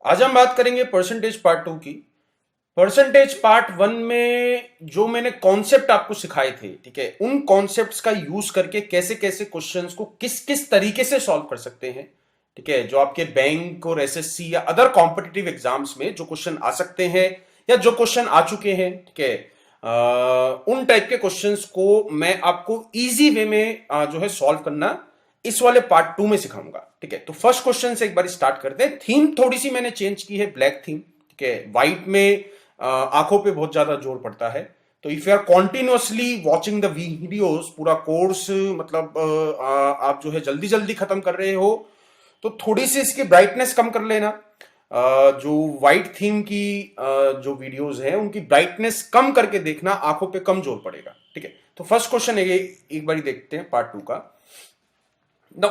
आज हम बात करेंगे परसेंटेज पार्ट 2 की। परसेंटेज पार्ट 1 में जो मैंने कॉन्सेप्ट आपको सिखाए थे, ठीक है, उन कॉन्सेप्ट्स का यूज करके कैसे कैसे क्वेश्चंस को किस किस तरीके से सॉल्व कर सकते हैं, ठीक है, जो आपके बैंक और एसएससी या अदर कॉम्पिटिटिव एग्जाम्स में जो क्वेश्चन आ सकते हैं या जो क्वेश्चन आ चुके हैं, ठीक है, उन टाइप के क्वेश्चंस को मैं आपको इजी वे में जो है सॉल्व करना इस वाले पार्ट 2 में सिखाऊंगा। ठीक है, तो फर्स्ट क्वेश्चन से एक बार स्टार्ट करते हैं। थीम थोड़ी सी मैंने चेंज की है, ब्लैक थीम, ठीक है। व्हाइट में आंखों पे बहुत ज्यादा जोर पड़ता है, तो if you are continuously watching the videos, पूरा कोर्स मतलब आप जो है जल्दी जल्दी खत्म कर रहे हो, तो थोड़ी सी इसकी ब्राइटनेस कम कर लेना। जो व्हाइट थीम की जो वीडियोस हैं उनकी ब्राइटनेस कम करके देखना, आंखों पे कम जोर पड़ेगा। ठीक है, तो फर्स्ट क्वेश्चन एक बार देखते हैं पार्ट 2 का।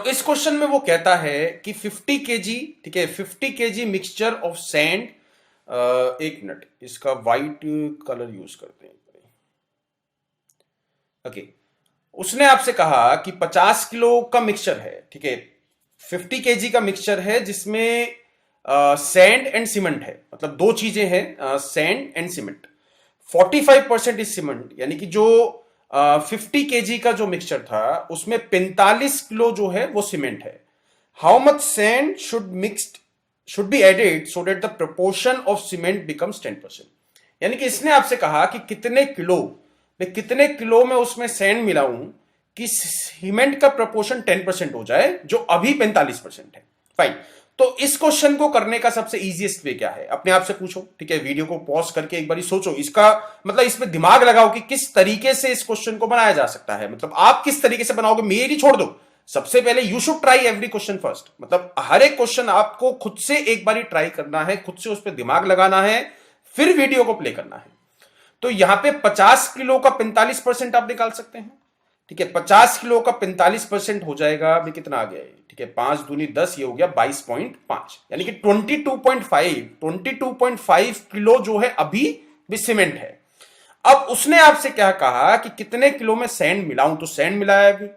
इस क्वेश्चन में वो कहता है कि 50 केजी, ठीक है, 50 केजी मिक्सचर ऑफ सैंड, एक मिनट, इसका व्हाइट कलर यूज करते हैं। ओके, उसने आपसे कहा कि 50 किलो का मिक्सचर है, ठीक है, 50 केजी का मिक्सचर है जिसमें सैंड एंड सीमेंट है, मतलब दो चीजें हैं, sand and cement. 45% is cement, यानी कि जो 50 केजी का जो मिक्सचर था उसमें 45 किलो जो है वो सीमेंट है। How much sand should be added so that the proportion of cement becomes 10%। यानी कि इसने आपसे कहा कि कितने किलो में उसमें सैंड मिलाऊं कि सीमेंट का प्रोपोर्शन 10% हो जाए, जो अभी 45% है। फाइन, तो इस क्वेश्चन को करने का सबसे इजीएस्ट वे क्या है, अपने आप से पूछो। ठीक है, वीडियो को पॉज करके एक बार सोचो, इसका मतलब इसमें दिमाग लगाओ कि किस तरीके से इस क्वेश्चन को बनाया जा सकता है। मतलब आप किस तरीके से बनाओगे, मेरी छोड़ दो। सबसे पहले you should try every question first, मतलब हर एक क्वेश्चन आपको खुद से एक बार ट्राई करना है, खुद से उस पर दिमाग लगाना है, फिर वीडियो को प्ले करना है। तो यहां पे 50 किलो का 45% आप निकाल सकते हैं। ठीक है, 50 किलो का 45% हो जाएगा, अभी कितना आ गया है, ठीक है, 5 दूनी 10, ये हो गया 22.5, यानी कि 22.5 किलो जो है अभी भी सीमेंट है। अब उसने आपसे क्या कहा कि कितने किलो में सैंड मिलाऊं, तो सैंड मिलाया, अभी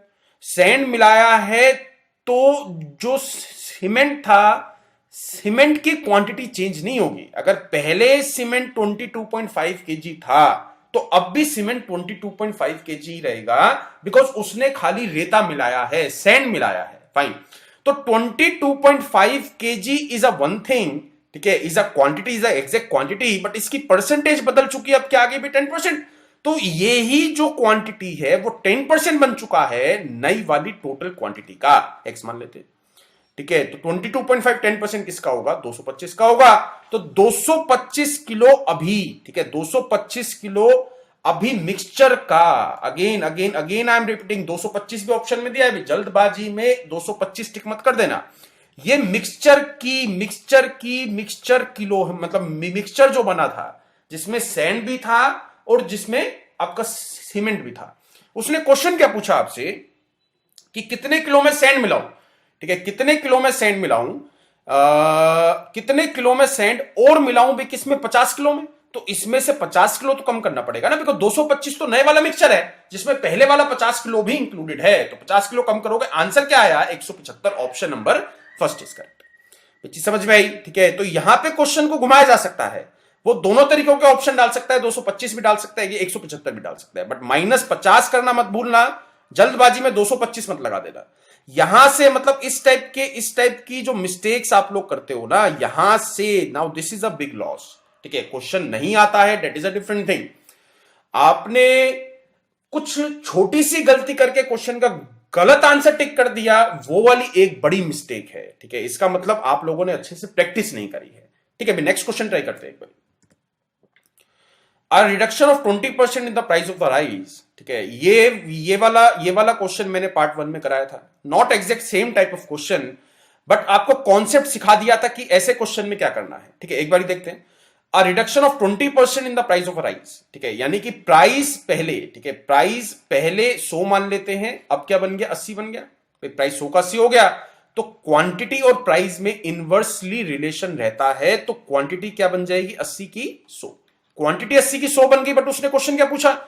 सैंड मिलाया है, तो जो सीमेंट था, सीमेंट की क्वांटिटी चेंज नहीं होगी। अगर पहले सीमेंट 22.5 केजी था, तो अब भी सीमेंट 22.5 केजी रहेगा, बिकॉज उसने खाली रेता मिलाया है, सैंड मिलाया है। फाइन, तो 22.5 KG is a one thing, ठीक है, is a quantity, is a exact quantity, but इसकी परसेंटेज बदल चुकी है, अब क्या आगे भी 10%। तो ये ही जो क्वांटिटी है वो 10% बन चुका है नई वाली टोटल क्वांटिटी का, एक्स मान लेते हैं। ठीक है, तो 22.5 10% किसका होगा, 225 का होगा। तो 225 किलो अभी, ठीक है, 225 किलो अभी मिक्सचर का, again again again I am repeating, 225 भी ऑप्शन में दिया है, जल्दबाजी में 225 टिक मत कर देना। ये मिक्सचर किलो, मतलब मिक्सचर जो बना था, जिसमें सैंड भी था और जिसमें आपका सीमेंट भी था। उसने क्वेश्चन क्या पूछा आपसे कि कितने किलो में सैंड मिलाऊं, ठीक है, कितने किलो में सैंड मिलाऊं, कितने किलो में सैंड और मिलाऊं भी, किसमें, 50 किलो में। तो इसमें से 50 किलो तो कम करना पड़ेगा ना, बिकॉज 225 तो नए वाला मिक्सचर है जिसमें पहले वाला 50 किलो भी इंक्लूडेड है, तो 50 किलो कम करोगे, आंसर क्या आया, 175, option number first is correct. चीज समझ में आई, ठीक है। तो यहां पे क्वेश्चन को घुमाया जा सकता है, वो दोनों तरीकों के ऑप्शन डाल सकता है, 225 भी डाल सकता है, ये 175 भी डाल सकता है, बट -50 करना मत भूलना, जल्दबाजी में 225 मत लगा देना। यहां से मतलब इस टाइप की जो मिस्टेक्स आप लोग करते हो ना, यहां से, now this is a big loss. ठीक है, क्वेश्चन नहीं आता है, that is a different thing. आपने कुछ छोटी सी गलती करके क्वेश्चन का गलत आंसर टिक कर दिया, वो वाली एक बड़ी मिस्टेक है। ठीक है, इसका मतलब आप लोगों ने अच्छे से प्रैक्टिस नहीं करी है। ठीक है, नेक्स्ट क्वेश्चन ट्राई करते हैं एक बार। A reduction of 20% in the price of the rice, ठीक है, ये वाला क्वेश्चन मैंने पार्ट 1 में कराया था, not exact same type of question, but आपको कॉन्सेप्ट सिखा दिया था कि ऐसे क्वेश्चन में क्या करना है। ठीक है, एक बार देखते हैं। A reduction of 20% in the price of rice, ठीक है, यानी कि प्राइस पहले, ठीक है, प्राइस पहले 100 मान लेते हैं, अब क्या बन गया, 80 बन गया, प्राइस 100 का 80 हो गया, तो क्वांटिटी और प्राइस में इनवर्सली रिलेशन रहता है, तो क्वांटिटी क्या बन जाएगी, 80 की 100, क्वांटिटी 80 की 100 बन गई। बट उसने क्वेश्चन क्या पूछा,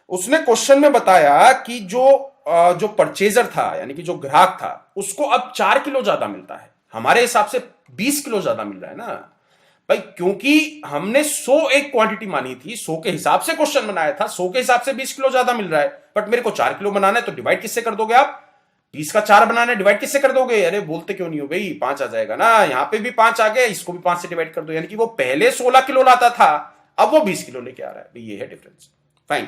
उसने क्वेश्चन में बताया कि जो परचेजर था, यानी कि जो ग्राहक था, उसको अब 4 किलो ज्यादा मिलता है, हमारे हिसाब से 20 किलो ज्यादा मिल रहा है ना, भाई क्योंकि हमने 100 एक क्वांटिटी मानी थी, 100 के हिसाब से क्वेश्चन बनाया था, 100 के हिसाब से 20 किलो ज्यादा मिल रहा है, बट मेरे को 4 किलो बनाना है, तो डिवाइड किससे कर दोगे आप? 20 का 4 बनाना है, डिवाइड किससे कर दोगे? अरे बोलते क्यों नहीं हो भाई, 5 आ जाएगा ना, यहां पे भी 5 आ गया, इसको भी 5 से डिवाइड कर दो, यानी कि वो पहले 16 किलो लाता था, अब वो 20 किलो लेके आ रहा है भाई, ये है डिफरेंस। फाइन।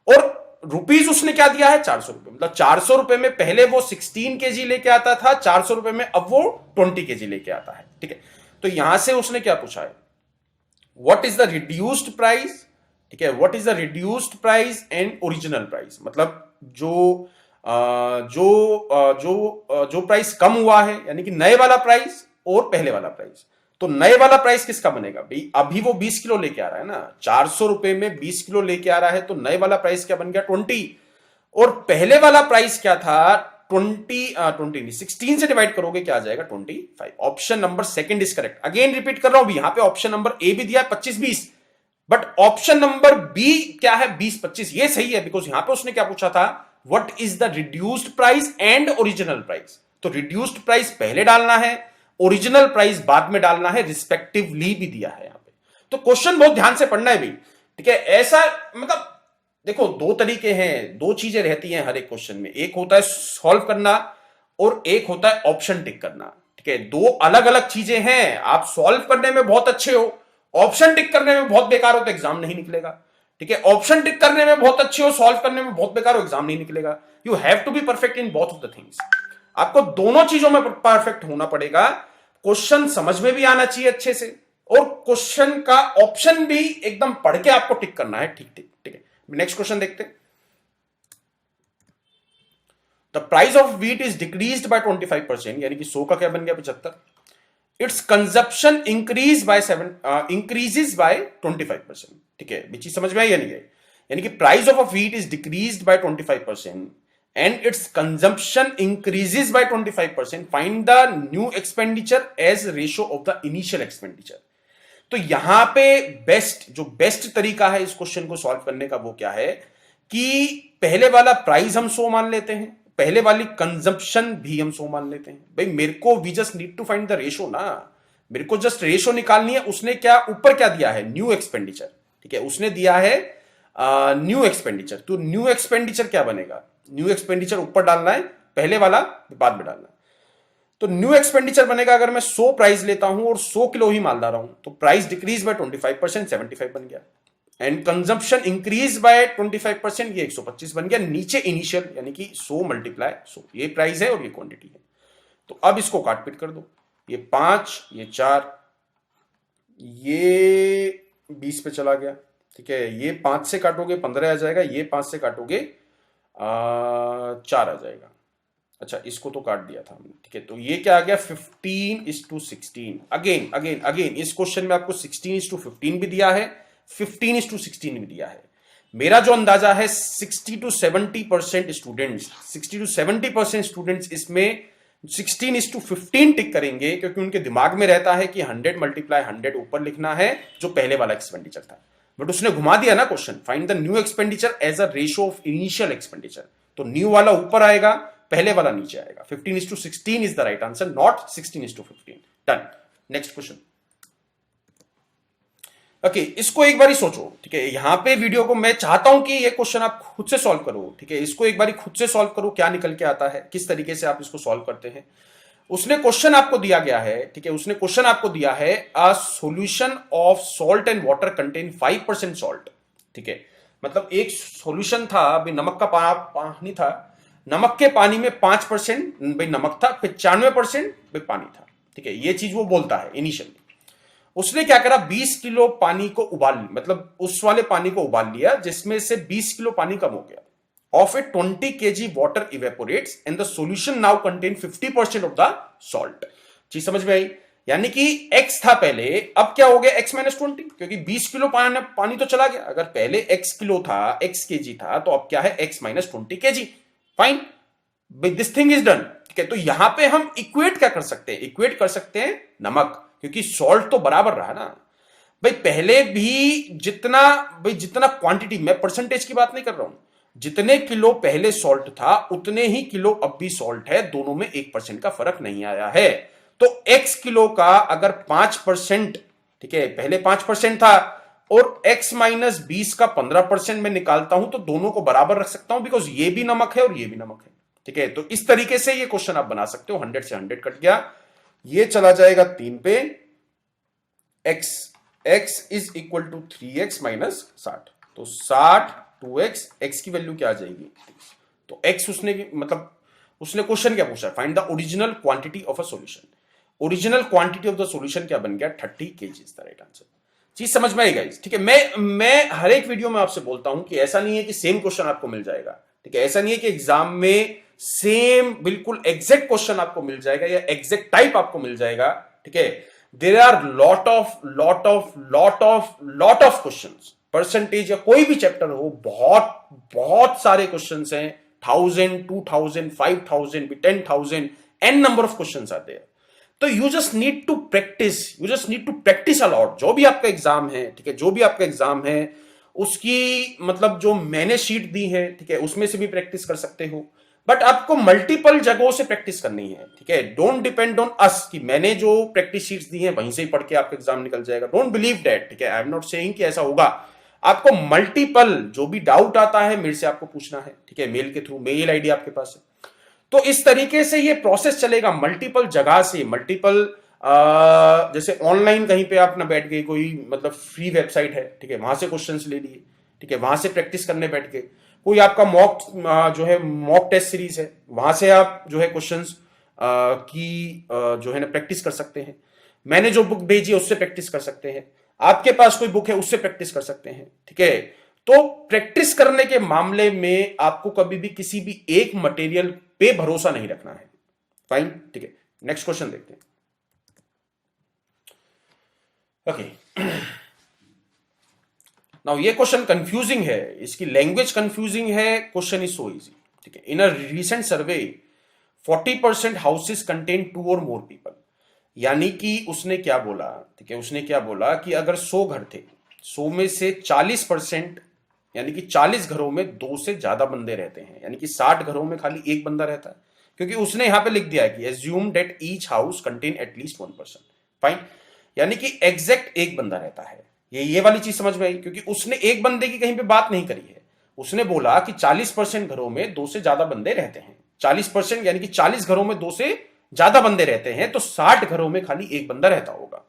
और रुपीज उसने क्या दिया है? 400 रुपए, मतलब 400 रुपए में पहले वो 16 केजी लेके आता था, 400 रुपए में अब वो 20 केजी लेके आता है। ठीक है, तो यहां से उसने क्या पूछा है? What is the reduced price? ठीक है, what is the reduced price and original price, मतलब जो जो प्राइस कम हुआ है, यानी कि नए वाला प्राइस और पहले वाला प्राइस। तो नए वाला प्राइस किसका बनेगा भाई? अभी वो 20 किलो लेके आ रहा है ना, 400 रुपए में 20 किलो लेके आ रहा है, तो नए वाला प्राइस क्या बन गया? 20। और पहले वाला प्राइस क्या था? 20 नहीं, 16 से डिवाइड करोगे क्या आ जाएगा? 25। Option number second is correct. Again repeat कर रहा हूं, यहां पे ऑप्शन नंबर ए भी दिया है 25-20, बट ऑप्शन नंबर बी क्या है? 20-25, ये सही है, बिकॉज यहां पे उसने क्या पूछा था? What is the reduced price and original price. तो रिड्यूस्ड प्राइस पहले डालना है, ओरिजिनल प्राइस बाद में डालना है, रिस्पेक्टिवली भी दिया है यहां पे। तो क्वेश्चन बहुत ध्यान से पढ़ना है भाई। ठीक है, ऐसा मतलब देखो, दो तरीके हैं, दो चीजें रहती हैं हर एक क्वेश्चन में, एक होता है सॉल्व करना और एक होता है ऑप्शन टिक करना। ठीक है, दो अलग अलग चीजें हैं। आप सॉल्व करने में बहुत अच्छे हो, ऑप्शन टिक करने में बहुत बेकार हो, तो एग्जाम नहीं निकलेगा। ठीक है, ऑप्शन टिक करने में बहुत अच्छे हो, सॉल्व करने में बहुत बेकार हो, एग्जाम नहीं निकलेगा। You have to be perfect in both of the things. आपको दोनों चीजों में परफेक्ट होना पड़ेगा। क्वेश्चन समझ में भी आना चाहिए अच्छे से, और क्वेश्चन का ऑप्शन भी एकदम पढ़ के आपको टिक करना है। ठीक ठीक ठीक है, नेक्स्ट क्वेश्चन देखते हैं। The price of wheat is decreased bye 25%, यानी कि 100 का क्या बन गया? 75। It's consumption increases by 25%। ठीक है, ये चीज समझ में आई या नहीं आई? यानी कि price of a wheat is decreased bye 25% and its consumption increases by 25%. Find the new expenditure as ratio of the initial expenditure. तो यहां पे बेस्ट तरीका है इस क्वेश्चन को सॉल्व करने का, वो क्या है कि पहले वाला प्राइस हम 100 मान लेते हैं, पहले वाली कंजम्पशन भी हम 100 मान लेते हैं। भाई मेरे को we just need to find the ratio ना, मेरे को जस्ट रेशो निकालनी है। उसने क्या ऊपर क्या दिया है? New expenditure. ठीक है, उसने दिया है न्यू एक्सपेंडिचर, तो न्यू एक्सपेंडिचर क्या बनेगा? न्यू एक्सपेंडिचर ऊपर डालना है, पहले वाला बाद में डालना है। तो न्यू एक्सपेंडिचर बनेगा, अगर मैं 100 प्राइस लेता हूं और 100 किलो ही माल ला रहा हूं, तो प्राइस डिक्रीज बाय 25%, 75 बन गया। एंड कंजम्पशन इंक्रीज बाय 25%, ये 125 बन गया। नीचे इनिशियल यानी कि 100 मल्टीप्लाई 100, ये प्राइस है और ये क्वांटिटी है। तो अब इसको काट पीट कर दो, ये 5, ये 4, ये 20 पे चला गया। ठीक है, ये 5 से काटोगे 15 आ जाएगा, ये 5 से काटोगे 4 आ जाएगा। अच्छा, इसको तो काट दिया था हमने। ठीक है, तो ये क्या आ गया? 15:16। अगेन इस क्वेश्चन में आपको 16:15 भी दिया है, 15:16 भी दिया है। मेरा जो अंदाजा है 60 to 70% स्टूडेंट्स इसमें 16:15 टिक करेंगे, क्योंकि उनके दिमाग में रहता है कि 100 मल्टीप्लाई 100 ऊपर लिखना है, जो पहले वाला एक्सपेंडिचर था। बट उसने घुमा दिया ना question, find the new expenditure as a ratio of initial expenditure. तो न्यू वाला ऊपर आएगा, पहले वाला नीचे आएगा। 15:16 is the right answer, not 16:15। Done. Next question. Okay, इसको एक बार सोचो। ठीक है, यहां पे वीडियो को मैं चाहता हूं कि ये क्वेश्चन आप खुद से सॉल्व करो। ठीक है, इसको एक बार खुद से सॉल्व करो, क्या निकल के आता है, किस तरीके से आप इसको सॉल्व करते हैं। उसने क्वेश्चन आपको दिया गया है। ठीक है, उसने क्वेश्चन आपको दिया है a solution of salt and water contain 5% salt. ठीक है, मतलब एक सॉल्यूशन था, अभी नमक का पानी था, नमक के पानी में 5% भाई नमक था, 95% भाई पानी था। ठीक है, ये चीज वो बोलता है इनिशियली। उसने क्या करा? 20 किलो पानी को उबाल, मतलब उस वाले पानी को उबाल लिया जिसमें से 20 किलो पानी कम हो गया। Of it 20 kg water evaporates and the solution now contain 50% of the salt. चीज समझ में आई? यानी कि x था पहले, अब क्या हो गया? x - 20, क्योंकि 20 किलो पानी तो चला गया। अगर पहले x किलो था, x केजी था, तो अब क्या है? x - 20 KG. Fine, this thing is done. ठीक है, तो यहां पे हम इक्वेट क्या कर सकते हैं? इक्वेट कर सकते हैं नमक, क्योंकि सॉल्ट तो बराबर रहा ना भाई। पहले भी जितना क्वांटिटी, मैं परसेंटेज की बात नहीं कर रहा हूं, जितने किलो पहले सॉल्ट था उतने ही किलो अब भी सॉल्ट है, दोनों में 1% का फर्क नहीं आया है। तो x किलो का अगर 5% ठीक है, पहले 5% था और x माइनस 20 का 15% मैं निकालता हूं तो दोनों को बराबर रख सकता हूं, बिकॉज ये भी नमक है और ये भी नमक है। ठीक है, तो इस तरीके से ये क्वेश्चन आप बना सकते हो। 100 से 100 कट गया, ये चला जाएगा 3 पे, x is equal to 3x minus 60, तो 60 2x, x की वैल्यू क्या आ जाएगी, तो x उसने मतलब उसने क्वेश्चन क्या पूछा, find the original quantity of a solution. Original quantity of the solution क्या बन गया, 30 kg is the right answer. चीज समझ में आई गाइस? ठीक है, मैं हर एक वीडियो में आपसे बोलता हूं कि ऐसा नहीं है कि सेम क्वेश्चन आपको मिल जाएगा। ठीक है, ऐसा नहीं है कि एग्जाम में सेम बिल्कुल एग्जैक्ट क्वेश्चन आपको मिल जाएगा या एग्जैक्ट टाइप आपको मिल जाएगा। ठीक है, there are lot of questions, percentage या कोई भी चैप्टर हो, बहुत बहुत सारे क्वेश्चंस हैं, 1000 2000 5000 10,000 n नंबर ऑफ क्वेश्चंस आते हैं। तो you just need to practise a lot. जो भी आपका एग्जाम है, ठीक है, जो भी आपका एग्जाम है उसकी मतलब जो मैंने शीट दी है, ठीक है, उसमें से भी प्रैक्टिस कर सकते हो, बट आपको मल्टीपल जगहों से प्रैक्टिस करनी है। ठीक है, डोंट डिपेंड ऑन अस कि मैंने जो प्रैक्टिस शीट्स दी हैं वहीं से ही पढ़ के आपका एग्जाम निकल जाएगा। Don't believe that. ठीक है, आई एम नॉट सेइंग कि ऐसा होगा। आपको मल्टीपल जो भी डाउट आता है मेरे से आपको पूछना है। ठीक है, मेल के थ्रू, मेल आईडी आपके पास है। तो इस तरीके से ये प्रोसेस चलेगा, मल्टीपल जगह से, मल्टीपल जैसे ऑनलाइन कहीं पे आप ना बैठ गए, कोई मतलब फ्री वेबसाइट है, ठीक है, वहां से क्वेश्चंस ले लिए, ठीक है, वहां से प्रैक्टिस करने बैठ गए। कोई आपका मॉक जो है मॉक टेस्ट सीरीज है, वहां से आप जो है क्वेश्चंस की जो है ना प्रैक्टिस कर सकते हैं। मैंने जो बुक भेजी है उससे प्रैक्टिस कर सकते हैं। आपके पास कोई बुक है उससे प्रैक्टिस कर सकते हैं। ठीक है, तो प्रैक्टिस करने के मामले में आपको कभी भी किसी भी एक मटेरियल पे भरोसा नहीं रखना है। फाइन, ठीक है, नेक्स्ट क्वेश्चन देखते हैं। ओके, नाउ ये क्वेश्चन कंफ्यूजिंग है, इसकी लैंग्वेज कंफ्यूजिंग है, क्वेश्चन इज सो इजी। ठीक है, in a recent survey 40% houses contain 2 और मोर पीपल। यानी कि उसने क्या बोला, ठीक है, उसने क्या बोला कि अगर 100 घर थे, 100 में से 40%, यानी कि 40 घरों में 2 से ज्यादा बंदे रहते हैं, यानी कि 60 घरों में खाली एक बंदा रहता है, क्योंकि उसने यहां पे लिख दिया है कि assume that each house contain at least 1%। Fine, यानी कि एग्जैक्ट एक बंदा रहता है। ये वाली चीज समझ में आई, क्योंकि उसने एक बंदे की कहीं पे बात नहीं करी है। उसने बोला कि 40% घरों में 2 से ज्यादा बंदे रहते हैं। 40% यानी कि 40 घरों में 2 से ज्यादा बंदे रहते हैं, तो 60 घरों में खाली एक बंदा रहता होगा।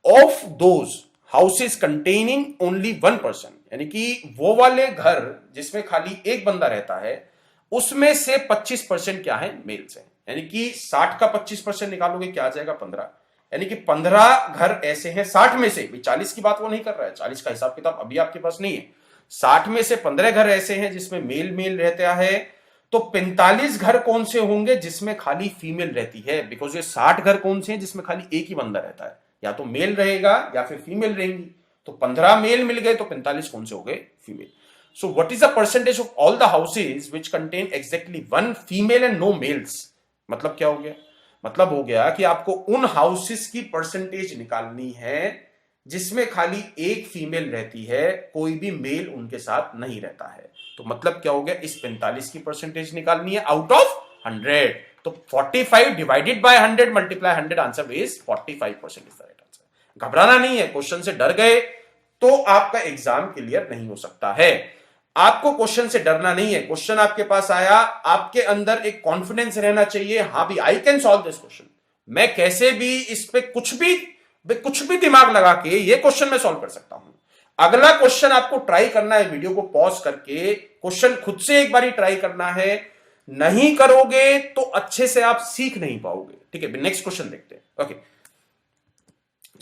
Of those houses containing only 1%, यानी कि वो वाले घर जिसमें खाली एक बंदा रहता है, उसमें से 25% क्या है, मेल्स है। यानी कि 60 का 25% निकालोगे क्या आ जाएगा, 15। यानी कि 15 घर ऐसे हैं 60 में से, 40 की बात वो नहीं कर रहा है, 40 का हिसाब किताब अभी आपके पास नहीं है। 60 में से 15 घर ऐसे हैं जिसमें मेल मेल रहता है, तो 45 घर कौन से होंगे जिसमें खाली फीमेल रहती है, बिकॉज ये 60 घर कौन से हैं जिसमें खाली एक ही बंदा रहता है, या तो मेल रहेगा या फिर फीमेल रहेंगी। तो 15 मेल मिल गए, तो 45 कौन से हो गए, female. So what is the percentage of all the houses which contain exactly 1 female and no males. मतलब क्या हो गया, मतलब हो गया कि आपको उन हाउसेस की परसेंटेज निकालनी है जिसमें खाली एक फीमेल रहती है, कोई भी मेल उनके साथ नहीं रहता है। तो मतलब क्या हो गया, इस 45 की परसेंटेज निकालनी है आउट ऑफ 100। तो 45 divided by 100 multiply 100, answer is 45% is the right answer. घबराना नहीं है, क्वेश्चन से डर गए तो आपका एग्जाम क्लियर नहीं हो सकता है। आपको क्वेश्चन से डरना नहीं है, क्वेश्चन आपके पास आया, आपके अंदर एक कॉन्फिडेंस रहना चाहिए, हाँ भी I can solve this question, मैं कैसे भी इस पे कुछ भी दिमाग लगा के ये क्वेश्चन मैं सॉल्व कर सकता हूं। अगला क्वेश्चन आपको ट्राई करना है, वीडियो को पॉज करके क्वेश्चन खुद से एक बार ट्राई करना है। नहीं करोगे तो अच्छे से आप सीख नहीं पाओगे। ठीक है, नेक्स्ट क्वेश्चन देखते हैं। ओके,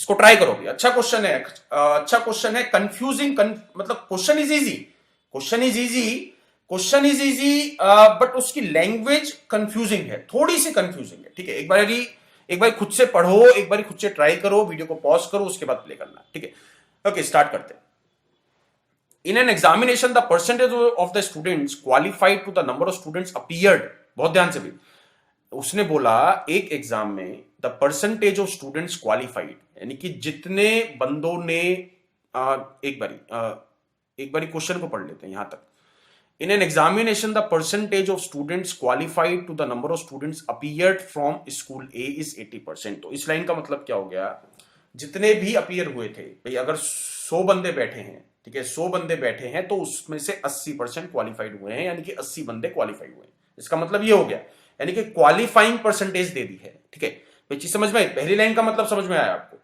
इसको ट्राई करोगे, अच्छा क्वेश्चन है, अच्छा क्वेश्चन है, कंफ्यूजिंग मतलब question is easy, question is easy, but उसकी लैंग्वेज कंफ्यूजिंग है, थोड़ी सी कंफ्यूजिंग है। ठीक है, एक बार खुद से पढ़ो, एक बार खुद से ट्राई करो, वीडियो को पॉज करो, उसके बाद प्ले करना। ठीक है, ओके, स्टार्ट करते हैं। In an examination the percentage of the students qualified to the number of students appeared, बहुत ध्यान से भी, उसने बोला एक एग्जाम में the percentage of students qualified, यानी कि जितने बंदों ने एक बारी क्वेश्चन को पढ़ लेते हैं यहां तक। In an examination the percentage of students qualified to the number of students appeared from school A is 80%। तो इस लाइन का मतलब क्या हो गया जितने भी अपीयर हुए थे भाई, अगर 100 बंदे बैठे हैं, ठीक है, 100 बंदे बैठे हैं तो उसमें से 80% क्वालिफाइड हुए हैं, यानी कि 80 बंदे क्वालिफाइड हुए हैं। इसका मतलब ये हो गया, यानी कि क्वालिफाइंग परसेंटेज दे दी है, ठीक है। भाई चीज समझ में आई? पहली लाइन का मतलब समझ में आया आपको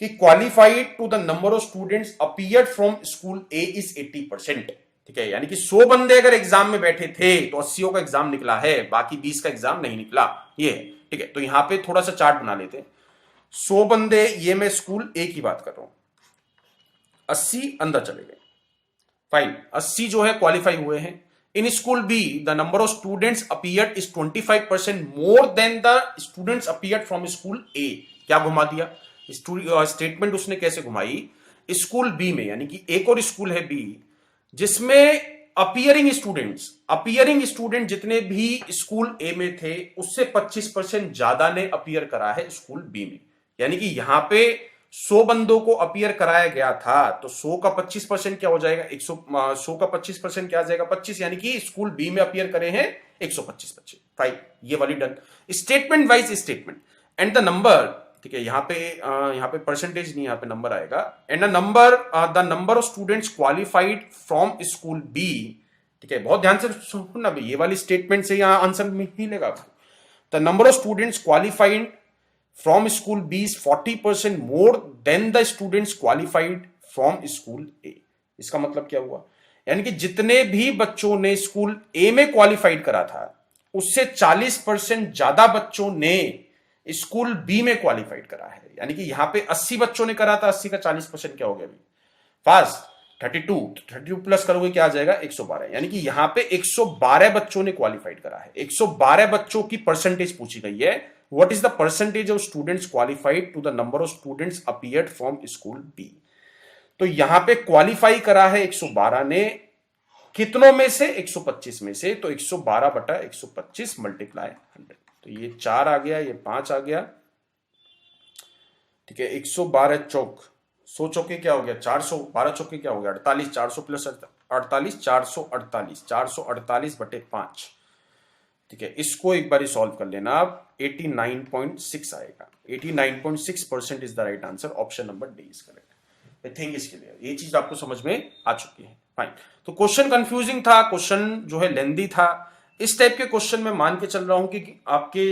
कि qualified to the number of students appeared from school A is 80%, ठीक है। यानी कि 100 बंदे अगर एग्जाम में बैठे थे तो 80 का एग्जाम निकला है, बाकी 20 का एग्जाम नहीं निकला, ये है, ठीक है। तो यहां पे थोड़ा सा चार्ट बना लेते हैं। 100 बंदे, ये मैं स्कूल ए की बात कर रहा हूं, 80 अंदर चले गए, फाइन। 80 जो है क्वालिफाई हुए हैं। In school B the number of students appeared is 25% more than the students appeared from school A. क्या घुमा दिया स्टेटमेंट, उसने कैसे घुमाई? स्कूल बी में, यानी कि एक और स्कूल है बी, जिसमें अपीयरिंग स्टूडेंट जितने भी स्कूल ए में थे उससे 25% ज्यादा ने अपीयर करा है स्कूल बी में। यानी कि यहां पे 100 बंदों को अपीयर कराया गया था, तो 100 का 25% क्या हो जाएगा? 100 का 25% क्या आ जाएगा? 25, यानी कि स्कूल बी में अपीयर करे हैं 125 बच्चे, फाइन। ये वाली done. Statement wise statement and the number, ठीक है, यहाँ पे परसेंटेज नहीं, यहाँ पे नंबर आएगा। And the number of students qualified from school B, ठीक है, बहुत ध्यान से सुनना भाई, ये वाली स्टेटमेंट से यहाँ आंसर मिलेगा आपको। The number of students qualified from school B is 40% more than the students qualified from school A. इसका मतलब क्या हुआ? यानी कि जितने भी बच्चों ने स्कूल ए में क्वालिफाइड करा था उससे 40% ज्यादा बच्चों ने स्कूल बी में क्वालिफाइड करा है। यानी कि यहां पे 80 बच्चों ने करा था, 80 का 40% क्या हो गया अभी? फास्ट 32 प्लस करोगे क्या आ जाएगा? 112। यानी कि यहां पे 112 बच्चों ने क्वालिफाइड करा है। 112 बच्चों की परसेंटेज पूछी गई है। What is the percentage of students qualified to the number of students appeared from school B? तो यहां पे क्वालिफाई करा है 112 ने, कितनों में से? 125 में से। तो 112 बटा 125 मल्टीप्लाई 100, तो ये 4 आ गया, ये 5 आ गया, ठीक है। 112 चौक 100 चौके क्या हो गया? 400, 12 चौके क्या हो गया? 48, 400 प्लस 48, 448, 448 बटे 5, ठीक है। इसको एक बार सॉल्व कर लेना आप, 89.6 आएगा। 89.6% is the right answer. Option number D is correct. I think इसके लिए ये चीज आपको समझ में आ चुकी है, फाइन। तो क्वेश्चन कंफ्यूजिंग था, क्वेश्चन जो है लेंदी था। इस टाइप के क्वेश्चन में मान के चल रहा हूं कि आपके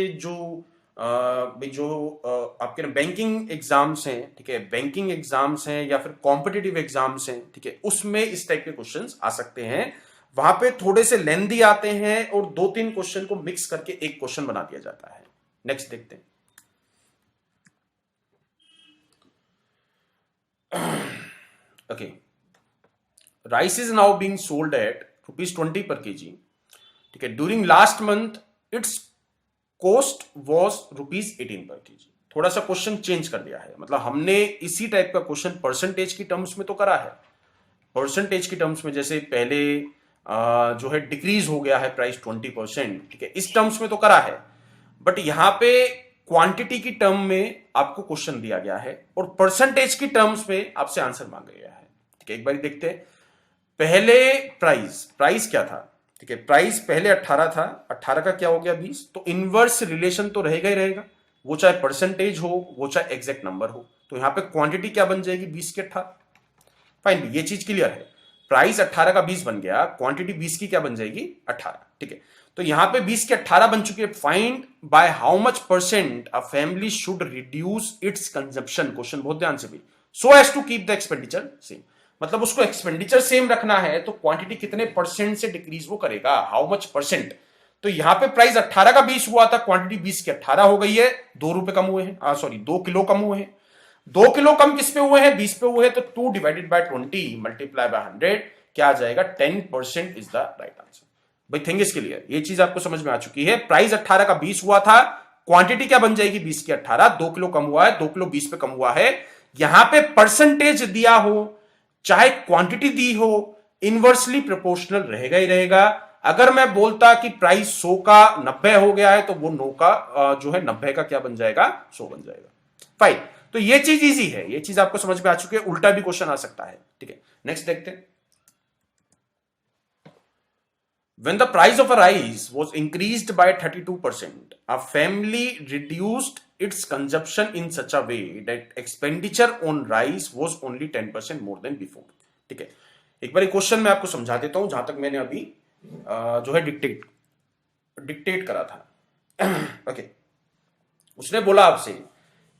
आपके बैंकिंग एग्जाम्स हैं, ठीक है, बैंकिंग एग्जाम्स हैं या फिर कॉम्पिटिटिव एग्जाम्स हैं, ठीक है, उसमें इस टाइप के क्वेश्चंस आ सकते हैं। वहां पे थोड़े से लेंदी आते हैं और 2-3 क्वेश्चन को मिक्स करके एक क्वेश्चन बना दिया जाता है। नेक्स्ट देखते हैं। Okay, rice is now being sold at ₹20 per kg, ठीक है। During last month it's cost was ₹18 per kg। थोड़ा सा क्वेश्चन चेंज कर दिया है, मतलब हमने इसी टाइप का क्वेश्चन परसेंटेज की टर्म्स में तो करा है। परसेंटेज की टर्म्स में जैसे पहले जो है डिक्रीज हो गया है प्राइस 20%, ठीक है, इस टर्म्स में तो करा है। बट यहां पे क्वांटिटी की टर्म में आपको क्वेश्चन दिया गया है और परसेंटेज की टर्म्स में आपसे आंसर मांगा गया है, ठीक है। एक बार देखते हैं। पहले प्राइस क्या था, ठीक है, प्राइस पहले 18 था, 18 का क्या हो गया 20, तो इनवर्स रिलेशन तो रहेगा ही रहेगा, वो चाहे परसेंटेज हो वो चाहे एग्जैक्ट नंबर हो। तो यहां पे क्वांटिटी क्या बन जाएगी? 20 की 18, फाइन। ये चीज क्लियर है। प्राइस 18 का 20 बन गया, क्वांटिटी 20 की क्या बन जाएगी? 18, ठीक है। तो यहां पे 20 की 18 बन चुकी है। Find by how much percent a family should reduce its consumption. Question बहुत ध्यान से भी, so as to keep the expenditure same, मतलब उसको एक्सपेंडिचर सेम रखना है तो क्वांटिटी कितने परसेंट से डिक्रीज वो करेगा, हाउ मच परसेंट। तो यहां पे प्राइस 18 का 20 हुआ था, क्वांटिटी 20 की 18 हो गई है, 2 रुपए कम हुए हैं, सॉरी 2 किलो कम हुए हैं। 2 किलो कम किस पे हुए हैं? 20 पे हुए हैं। तो 2 डिवाइडेड बाय 20 मल्टीप्लाई बाय 100 क्या आ जाएगा? 10% इज द राइट आंसर। भाई थिंग इसके लिए ये चीज आपको समझ में आ चुकी है। प्राइस 18 का 20 हुआ था, क्वांटिटी क्या बन जाएगी? 20 की 18, 2 किलो कम हुआ है, 2 किलो 20 पे कम हुआ है। यहां पे परसेंटेज दिया हो चाहे क्वांटिटी दी हो, इनवर्सली प्रोपोर्शनल रहेगा ही रहेगा। अगर मैं बोलता कि प्राइस 100 का 90 हो गया है तो वो 9 का जो है 90 का क्या बन जाएगा? 100 बन जाएगा, फाइन। तो ये चीज इजी है, ये चीज आपको समझ में आ चुकी है। उल्टा भी क्वेश्चन आ सकता है, ठीक है। नेक्स्ट देखते हैं। When the price of a rice was increased by 32%, a family reduced its consumption in such a way that expenditure on rice was only 10% more than before. ठीक है, एक बार क्वेश्चन मैं आपको समझा देता हूं जहां तक मैंने अभी जो है डिक्टेट करा था। ओके, उसने बोला आपसे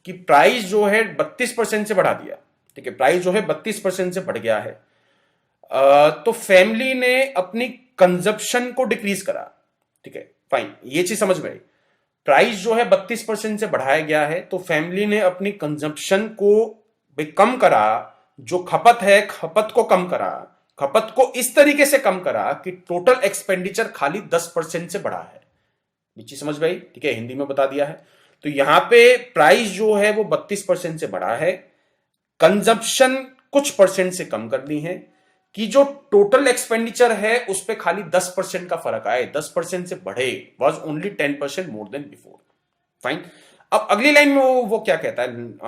कि प्राइस जो है 32% से बढ़ा दिया। ठीक है, प्राइस जो है 32% से बढ़ गया है। तो फैमिली ने अपनी कंजप्शन को डिक्रीज करा। ठीक है, फाइन, ये चीज समझ में आई। प्राइस जो है 32% से बढ़ाया गया है, तो फैमिली ने अपनी कंजप्शन को भी कम करा। जो खपत है, खपत को कम करा। खपत को इस तरीके से कम करा कि टोटल एक्सपेंडिचर खाली 10% से बढ़ा है। ये चीज समझ में आई? ठीक है, हिंदी में बता दिया है। तो यहां पे प्राइस जो है वो 32% से बढ़ा है, कंजप्शन कुछ परसेंट से कम कर दी है, कि जो टोटल एक्सपेंडिचर है उस पे खाली 10% का फर्क आए, 10% से बढ़े, was only 10% more than before. Fine. अब अगली लाइन में वो क्या कहता है,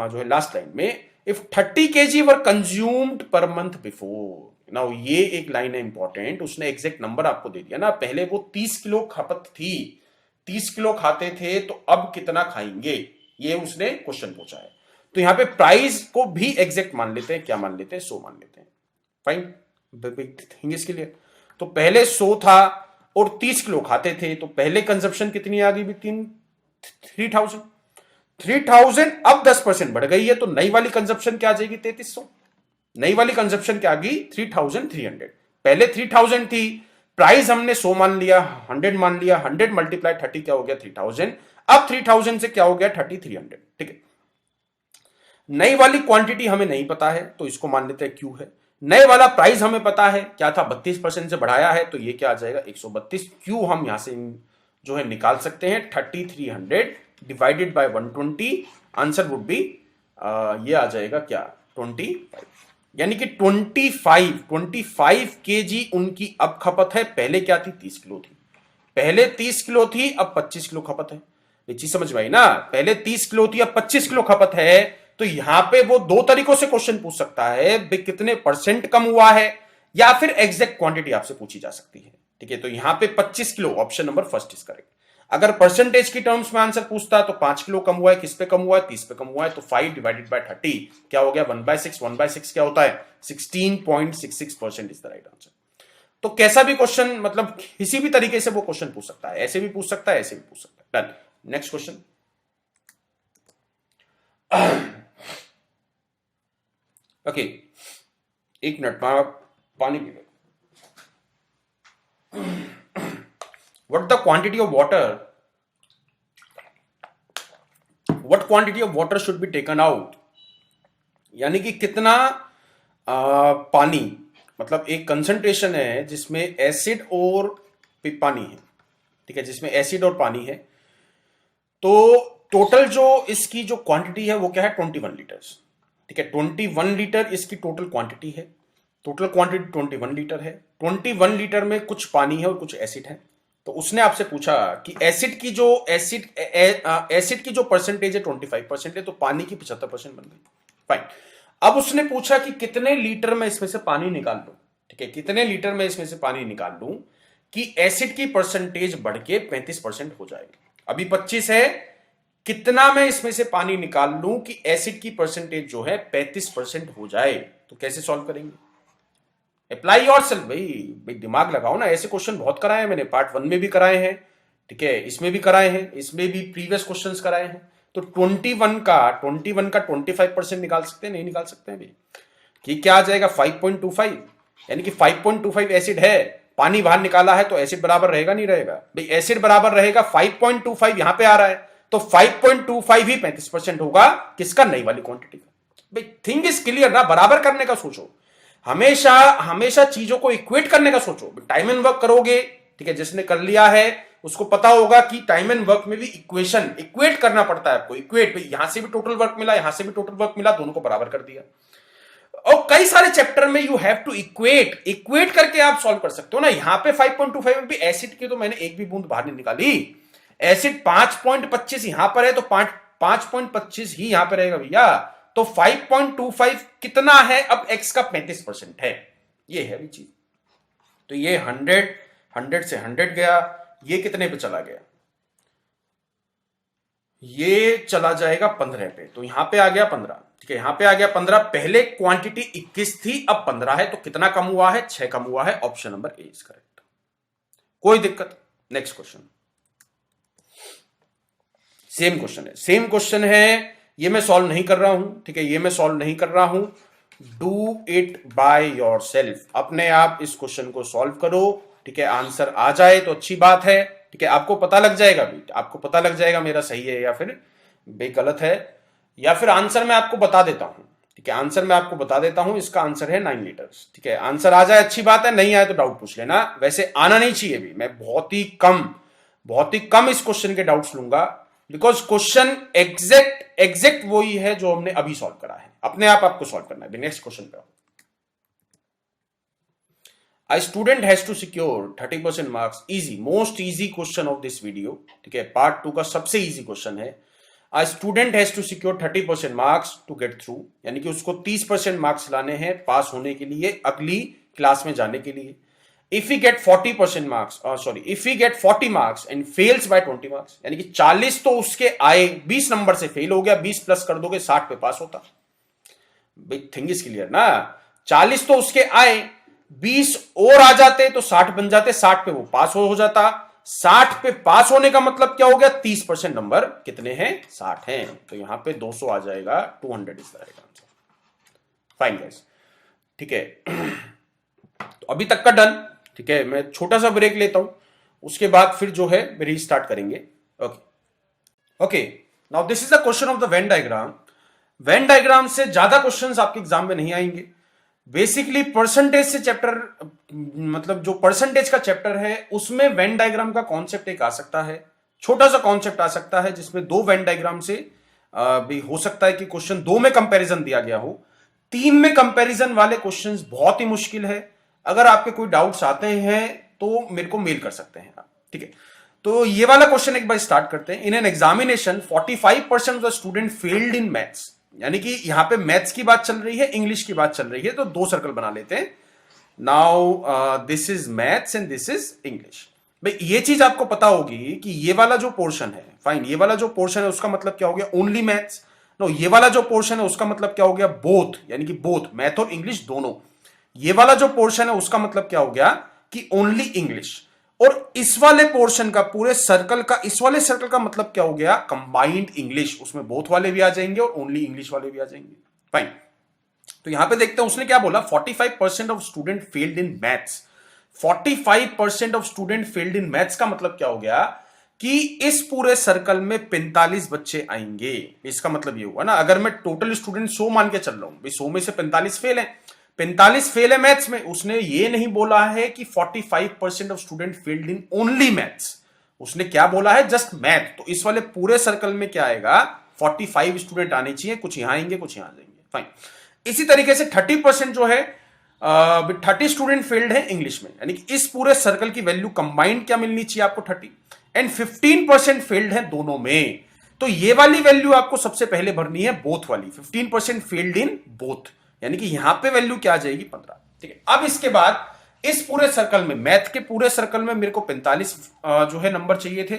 जो है लास्ट लाइन में, if 30 kg were consumed per month before. Now ये एक लाइन है इंपॉर्टेंट, उसने एग्जैक्ट नंबर आपको दे दिया ना। पहले वो 30 किलो खपत थी, 30 किलो खाते थे, तो अब कितना खाएंगे, ये उसने क्वेश्चन पूछा है। तो यहां पे प्राइस को भी एग्जैक्ट मान लेते हैं। क्या मान लेते हैं? 100 मान लेते हैं। फाइन, थिंग इसके लिए। तो पहले 100 था और 30 किलो खाते थे, तो पहले कंजप्शन कितनी आ गई? 3000। 3000 अब 10% बढ़ गई है, तो नई वाली कंजप्शन क्या आ जाएगी? 3300। नई वाली कंजप्शन क्या आ गई? 3300। पहले 3000 थी, प्राइस हमने 100 मान लिया, 100 मान लिया, 100 मल्टीप्लाई 30 क्या हो गया? 3000। अब 3000 से क्या हो गया? 3300। ठीक है, नई वाली क्वांटिटी हमें नहीं पता है, तो इसको मान लेते हैं क्यू है। नए वाला प्राइस हमें पता है, क्या था? 32% से बढ़ाया है, तो ये क्या आ जाएगा? 132। क्यू हम यहां से जो है निकाल सकते हैं, 3300 divided by 120। Answer would B ये आ जाएगा क्या? 25। यानी कि 25 केजी उनकी अब खपत है। पहले क्या थी? 30 किलो थी। पहले 30 किलो थी, अब 25 किलो खपत है। ये चीज समझ में आई ना? पहले 30 किलो थी, अब 25 किलो खपत है। तो यहां पे वो दो तरीकों से क्वेश्चन पूछ सकता है, कितने परसेंट कम हुआ है, या फिर एग्जैक्ट क्वांटिटी आपसे पूछी जा सकती है। ठीक है, तो यहां पे 25 kilo, option number first is correct. अगर परसेंटेज की टर्म्स में आंसर पूछता तो 5 किलो कम हुआ है। किस पे कम हुआ है? 30 पे कम हुआ है। तो 5 डिवाइडेड बाय 30 क्या हो गया? 1/6। 1/6 क्या होता है? 16.66% इज द राइट आंसर। तो कैसा भी क्वेश्चन, मतलब किसी भी तरीके से वो क्वेश्चन पूछ सकता है। ऐसे भी पूछ सकता है, ऐसे भी पूछ सकता है। डन। Next question. ओके, एक मिनट पानी P low. What the quantity of water? What quantity of water should be taken out? यानी कि कितना पानी, मतलब एक कंसंट्रेशन है जिसमें एसिड और पानी है। ठीक है, जिसमें एसिड और पानी है, तो टोटल जो इसकी जो क्वांटिटी है वो क्या है? 21 लीटर्स। ठीक है, 21 लीटर इसकी टोटल क्वांटिटी है। टोटल क्वांटिटी 21 लीटर है। 21 लीटर में कुछ पानी है और कुछ एसिड है। तो उसने आपसे पूछा कि एसिड की जो परसेंटेज है 25% है, तो पानी की 75% बन गई। फाइन। अब उसने पूछा कि कितने लीटर में इसमें से पानी निकाल लूं। ठीक है, कितने लीटर में इसमें से पानी निकाल लूं कि एसिड की परसेंटेज बढ़ के 35% हो जाएगी। अभी 25 है, कितना मैं इसमें से पानी निकाल लूं कि एसिड की परसेंटेज जो है 35% हो जाए। तो कैसे सॉल्व करेंगे? अप्लाई योरसेल्फ भाई दिमाग लगाओ ना। ऐसे क्वेश्चन बहुत कराए हैं मैंने, पार्ट 1 में भी कराए हैं। ठीक है, इसमें भी कराए हैं, इसमें भी प्रीवियस क्वेश्चंस कराए हैं। तो 21 का 25% निकाल सकते हैं? नहीं निकाल सकते हैं भाई। कि क्या आ जाएगा? 5.25। यानी कि 5.25 एसिड है, पानी बाहर निकाला है, तो एसिड बराबर रहेगा नहीं रहेगा? भाई एसिड बराबर रहेगा 5.25, यहां पे आ रहा है, तो 5.25 ही 35% होगा। किसका? नई वाली क्वांटिटी का। भाई थिंग इज क्लियर ना, बराबर करने का सोचो। हमेशा हमेशा चीजों को इक्वेट करने का सोचो। टाइम एंड वर्क करोगे, ठीक है, जिसने कर लिया है उसको पता होगा कि टाइम एंड वर्क में भी इक्वेशन इक्वेट करना पड़ता है आपको। इक्वेट, यहां से भी टोटल वर्क मिला, यहां से भी टोटल वर्क मिला, दोनों को बराबर कर दिया। और कई सारे चैप्टर में यू हैव टू इक्वेट करके आप सॉल्व कर सकते हो ना। यहां पे 5.25 में भी एसिड की तो मैंने एक भी बूंद बाहर नहीं निकाली। एसिड 5.25 यहां पर है, तो 5.25 ही यहां पर रहेगा भैया। तो 5.25 कितना है? अब x का 35% है, ये है भी चीज। तो ये 100 100 से 100 गया, ये कितने पे चला गया, ये चला जाएगा 15 पे, तो यहां पे आ गया 15, ठीक है, यहां पे आ गया 15। पहले क्वांटिटी 21 थी, अब 15 है, तो कितना कम हुआ है, 6 कम हुआ है। Option number A is correct, कोई दिक्कत। नेक्स्ट क्वेश्चन, सेम क्वेश्चन है, सेम क्वेश्चन है, ये मैं सॉल्व नहीं कर रहा हूं, ठीक है, ये मैं सॉल्व नहीं कर रहा हूं। Do it by your self, अपने आप इस क्वेश्चन को सॉल्व करो, ठीक है, आंसर आ जाए तो अच्छी बात है, ठीक है, आपको पता लग जाएगा भी, आपको पता लग जाएगा मेरा सही है या फिर गलत है, या फिर आंसर मैं आपको बता देता हूं, ठीक है, आंसर मैं आपको बता देता हूं, इसका आंसर है 9 लीटर्स, ठीक है, आंसर आ जाए अच्छी बात है, नहीं आए तो डाउट पूछ लेना, वैसे आना नहीं चाहिए भी, मैं बहुत ही कम इस क्वेश्चन के डाउट्स लूंगा, बिकॉज क्वेश्चन एग्जैक्ट वही है जो हमने अभी सॉल्व करा है, अपने आप आपको सॉल्व करना है। नेक्स्ट क्वेश्चन पे, A student has to secure 30% marks, easy, most easy question of this video, ठीक है, पार्ट 2 का सबसे इजी क्वेश्चन है। A student has to secure 30% marks to get through, यानी कि उसको 30% मार्क्स लाने हैं पास होने के लिए, अगली क्लास में जाने के लिए। If he get 40% marks, if he get 40 marks and fails by 20 marks, यानी कि 40 तो उसके आए, 20 नंबर से फेल हो गया, 20 प्लस कर दोगे 60 पे पास होता। भाई थिंग इज क्लियर ना, 40 तो उसके आए, 20 और आ जाते तो 60 बन जाते, 60 पे वो पास हो जाता। 60 पे पास होने का मतलब क्या हो गया, 30% नंबर कितने हैं, 60 हैं, तो यहां पे 200 आ जाएगा, 200 is the right answer. Fine guys, ठीक है, तो अभी तक का डन, ठीक है, मैं छोटा सा ब्रेक लेता हूं, उसके बाद फिर जो है रीस्टार्ट करेंगे। Okay, now this is the question of the Venn diagram. Venn diagram से ज्यादा क्वेश्चंस आपके एग्जाम में नहीं आएंगे। बेसिकली परसेंटेज से चैप्टर, मतलब जो परसेंटेज का चैप्टर है उसमें वेन डायग्राम का कॉन्सेप्ट एक आ सकता है, छोटा सा कॉन्सेप्ट आ सकता है, जिसमें 2 वेन डायग्राम से भी हो सकता है कि क्वेश्चन 2 में कंपैरिजन दिया गया हो। 3 में कंपैरिजन वाले क्वेश्चंस बहुत ही मुश्किल है। अगर आपके कोई डाउट्स आते हैं तो मेरे को मेल कर सकते हैं आप, ठीक है। तो ये वाला क्वेश्चन एक बार स्टार्ट करते हैं। In an examination 45% of the student failed in maths, यानी कि यहां पे मैथ्स की बात चल रही है, इंग्लिश की बात चल रही है, तो 2 सर्कल बना लेते हैं। Now this is maths and this is English. भाई ये चीज आपको पता होगी कि ये वाला जो पोर्शन है, फाइन, ये वाला जो पोर्शन है उसका मतलब क्या हो गया, ओनली मैथ्स। नो, ये वाला जो पोर्शन है उसका मतलब क्या हो गया, बोथ, यानी कि बोथ मैथ और इंग्लिश दोनों। ये वाला जो पोर्शन है उसका मतलब क्या हो गया कि ओनली इंग्लिश। और इस वाले पोर्शन का, पूरे सर्कल का, इस वाले सर्कल का मतलब क्या हो गया, कंबाइंड इंग्लिश, उसमें बोथ वाले भी आ जाएंगे और ओनली इंग्लिश वाले भी आ जाएंगे। फाइन, तो यहां पे देखते हैं उसने क्या बोला, 45% of student failed in maths. 45% of student failed in maths का मतलब क्या हो गया कि इस पूरे सर्कल में 45 बच्चे आएंगे। इसका मतलब ये हुआ ना, अगर मैं टोटल स्टूडेंट 100 मान के चल रहा हूं, 100 में से 45 फेल है, 45 फेल है मैथ्स में। उसने ये नहीं बोला है कि 45% of student failed in only maths, उसने क्या बोला है, जस्ट मैथ। तो इस वाले पूरे सर्कल में क्या आएगा, 45 स्टूडेंट आने चाहिए, कुछ यहां आएंगे कुछ यहां जाएंगे। फाइन, इसी तरीके से 30% जो है, 30 स्टूडेंट फेल्ड है इंग्लिश में, यानी कि इस पूरे सर्कल की वैल्यू कंबाइंड क्या मिलनी चाहिए आपको, 30, एंड 15% फेल्ड है दोनों में। तो ये वाली वैल्यू आपको सबसे पहले भरनी है, बोथ वाली, 15% फेल्ड इन बोथ, यानी कि यहां पे वैल्यू क्या आ जाएगी, 15, ठीक है। अब इसके बाद इस पूरे सर्कल में, मैथ के पूरे सर्कल में मेरे को 45 जो है नंबर चाहिए थे,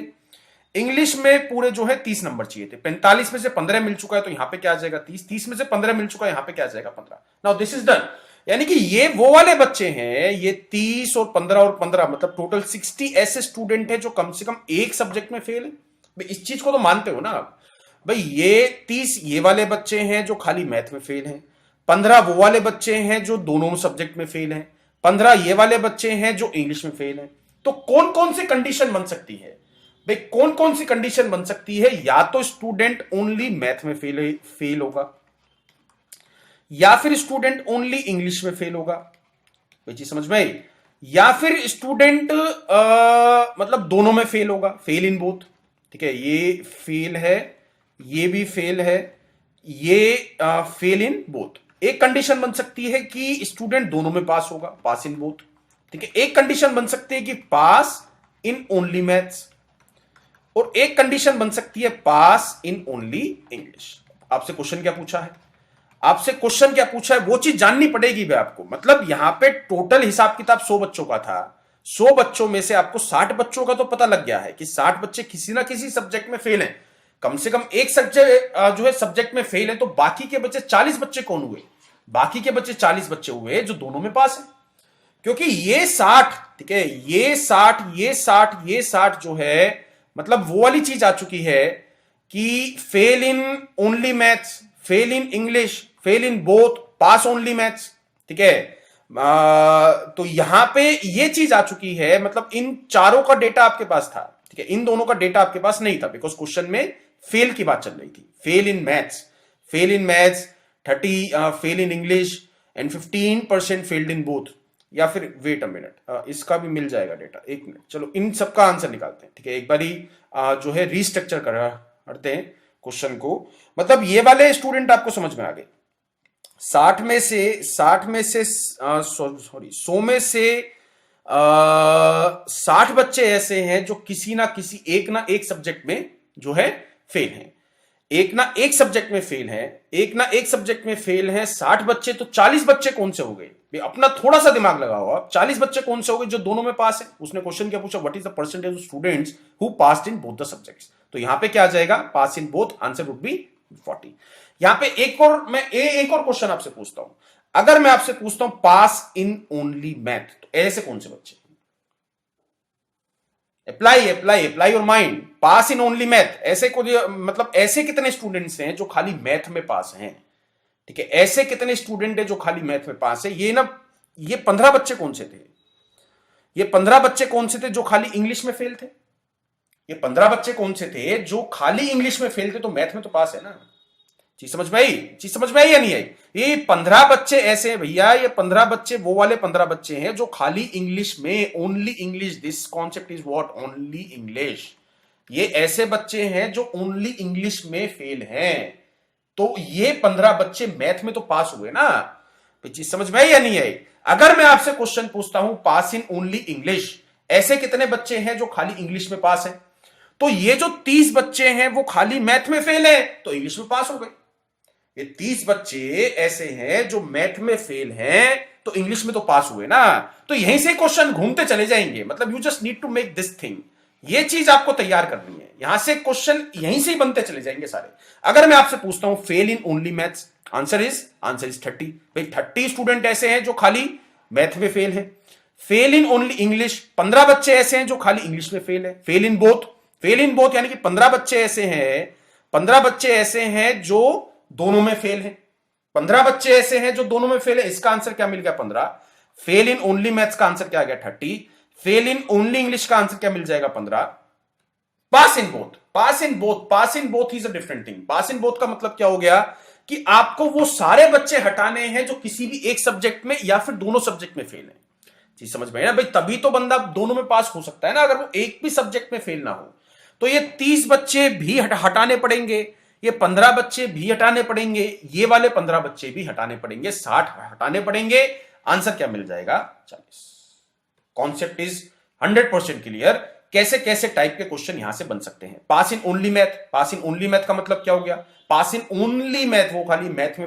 इंग्लिश में पूरे जो है 30 नंबर चाहिए थे। 45 में से 15 मिल चुका है, तो यहां पे क्या आ जाएगा, 30, 30 में से 15 मिल चुका है, यहां पे क्या आ जाएगा, 15। नाउ दिस इज डन, यानी कि ये वो वाले बच्चे हैं, ये 30 और 15 और 15, मतलब टोटल 60 ऐसे स्टूडेंट है जो कम से कम एक सब्जेक्ट में फेल है। इस चीज को तो मानते हो ना आप भाई, ये 30 ये वाले बच्चे हैं जो खाली मैथ में फेल हैं, 15 वो वाले बच्चे हैं जो दोनों सब्जेक्ट में फेल हैं, 15 ये वाले बच्चे हैं जो इंग्लिश में फेल हैं। तो कौन कौन सी कंडीशन बन सकती है भाई, कौन कौन सी कंडीशन बन सकती है, या तो स्टूडेंट ओनली मैथ में फेल होगा, या फिर स्टूडेंट ओनली इंग्लिश में फेल होगा, कोई चीज समझ में आई, या फिर स्टूडेंट मतलब दोनों में फेल होगा, फेल इन बोथ, ठीक है, ये फेल है, ये भी फेल है, ये फेल इन बोथ। एक कंडीशन बन सकती है कि स्टूडेंट दोनों में पास होगा, पास इन बोथ, ठीक है। एक कंडीशन बन सकती है कि पास इन ओनली मैथ्स, और एक कंडीशन बन सकती है पास इन ओनली इंग्लिश। आपसे क्वेश्चन क्या पूछा है, आपसे क्वेश्चन क्या पूछा है वो चीज जाननी पड़ेगी भाई आपको। मतलब यहां पे टोटल हिसाब किताब 100 बच्चों का था, 100 बच्चों में से आपको 60 बच्चों का तो पता लग गया है कि 60 बच्चे किसी ना किसी सब्जेक्ट में फेल हैं, कम से कम एक सब्जेक्ट जो है सब्जेक्ट में फेल है, तो बाकी के बच्चे 40 बच्चे कौन हुए? बाकी के बच्चे 40 बच्चे हुए जो दोनों में पास है। क्योंकि ये 60, ठीक है, ये 60, ये 60, ये 60 जो है, मतलब वो वाली चीज आ चुकी है कि fail in only maths, fail in English, fail in both, pass only maths, ठीक है। तो यहां पे ये चीज आ चुकी है, मतलब इन चारों का डेटा आपके पास था, ठीक है, इन दोनों का डेटा आपके पास नहीं था, बिकॉज क्वेश्चन में फेल की बात चल रही थी। Fail in maths, fail in maths 30, fail in English and 15% failed in both. या फिर वेट अ मिनट, इसका भी मिल जाएगा डेटा, एक मिनट, चलो इन सबका आंसर निकालते हैं, ठीक है, एक बारी जो है रीस्ट्रक्चर करते हैं क्वेश्चन को। मतलब ये वाले स्टूडेंट आपको समझ में आ गए। 60 में से 100 में से 60 बच्चे ऐसे हैं जो किसी ना किसी एक सब्जेक्ट में जो है फेल हैं, एक ना एक सब्जेक्ट में फेल है, एक ना एक सब्जेक्ट में फेल है 60 बच्चे, तो 40 बच्चे कौन से हो गए? अपना थोड़ा सा दिमाग लगाओ आप, 40 बच्चे कौन से हो गए जो दोनों में पास है? उसने क्वेश्चन क्या पूछा, what is the percentage of students who passed in both the subjects. तो यहां पे क्या आ जाएगा, pass in both, answer would be 40। यहां पे एक और क्वेश्चन आपसे पूछता हूं, अगर मैं आपसे पूछता हूं पास इन ओनली मैथ, तो ऐसे कौन से बच्चे? Apply your mind. Pass in only math, ऐसे को मतलब ऐसे कितने स्टूडेंट्स हैं जो खाली मैथ में पास हैं, ठीक है, ऐसे कितने स्टूडेंट हैं जो खाली मैथ में पास है? ये 15 बच्चे कौन से थे? ये 15 बच्चे कौन से थे जो खाली इंग्लिश में फेल थे? ये 15 बच्चे कौन से थे जो खाली इंग्लिश में फेल थे, तो मैथ में तो पास है ना? चीज समझ में आई? चीज समझ में आई या नहीं आई? ये 15 बच्चे ऐसे हैं भैया, ये 15 बच्चे वो वाले 15 बच्चे हैं जो खाली इंग्लिश में, only English, this concept is what, only English. ये ऐसे बच्चे हैं जो ओनली इंग्लिश में फेल हैं, तो ये 15 बच्चे मैथ में तो पास हुए ना? चीज समझ में आई या नहीं आई? अगर मैं आपसे क्वेश्चन पूछता हूं पास इन ओनली इंग्लिश, ऐसे कितने बच्चे हैं जो खाली इंग्लिश में पास हैं? तो ये जो 30 बच्चे हैं वो खाली मैथ में फेल है, तो इंग्लिश में पास हो गए। ये 30 बच्चे ऐसे हैं जो मैथ में फेल हैं, तो इंग्लिश में तो पास हुए ना? तो यहीं से क्वेश्चन घूमते चले जाएंगे, मतलब you just need to make this thing, ये चीज आपको तैयार करनी है, यहां से क्वेश्चन यहीं से ही बनते चले जाएंगे सारे। अगर मैं आपसे पूछता हूं fail in only maths, answer is 30। भाई 30 स्टूडेंट ऐसे हैं जो खाली मैथ में फेल है। फेल इन ओनली इंग्लिश, 15 बच्चे ऐसे हैं जो खाली इंग्लिश में फेल है। फेल इन बोथ यानी कि 15 बच्चे ऐसे हैं, 15 बच्चे ऐसे हैं जो दोनों में फेल है। 15 बच्चे ऐसे हैं जो दोनों में फेल है, इसका आंसर क्या मिल गया, 15। फेल इन ओनली मैथ्स का आंसर क्या आ गया, 30। फेल इन ओनली इंग्लिश का आंसर क्या मिल जाएगा, 15। Pass in both is a different thing. Pass in both का मतलब क्या हो गया कि आपको वो सारे बच्चे हटाने हैं जो किसी भी एक सब्जेक्ट में या फिर दोनों सब्जेक्ट में फेल है। चीज समझ में है ना भाई? तभी तो बंदा दोनों में पास हो सकता है ना, अगर वो एक भी सब्जेक्ट में फेल ना हो। तो ये 30 बच्चे भी हटाने पड़ेंगे, ये 15 बच्चे भी हटाने पड़ेंगे, ये वाले 15 बच्चे भी हटाने पड़ेंगे, 60 हटाने पड़ेंगे। आंसर क्या मिल जाएगा, 40। Concept is 100% clear. कैसे कैसे टाइप के क्वेश्चन यहां से बन सकते हैं। पास इन ओनली मैथ का मतलब क्या हो गया, पास इन ओनली मैथ, वो खाली मैथ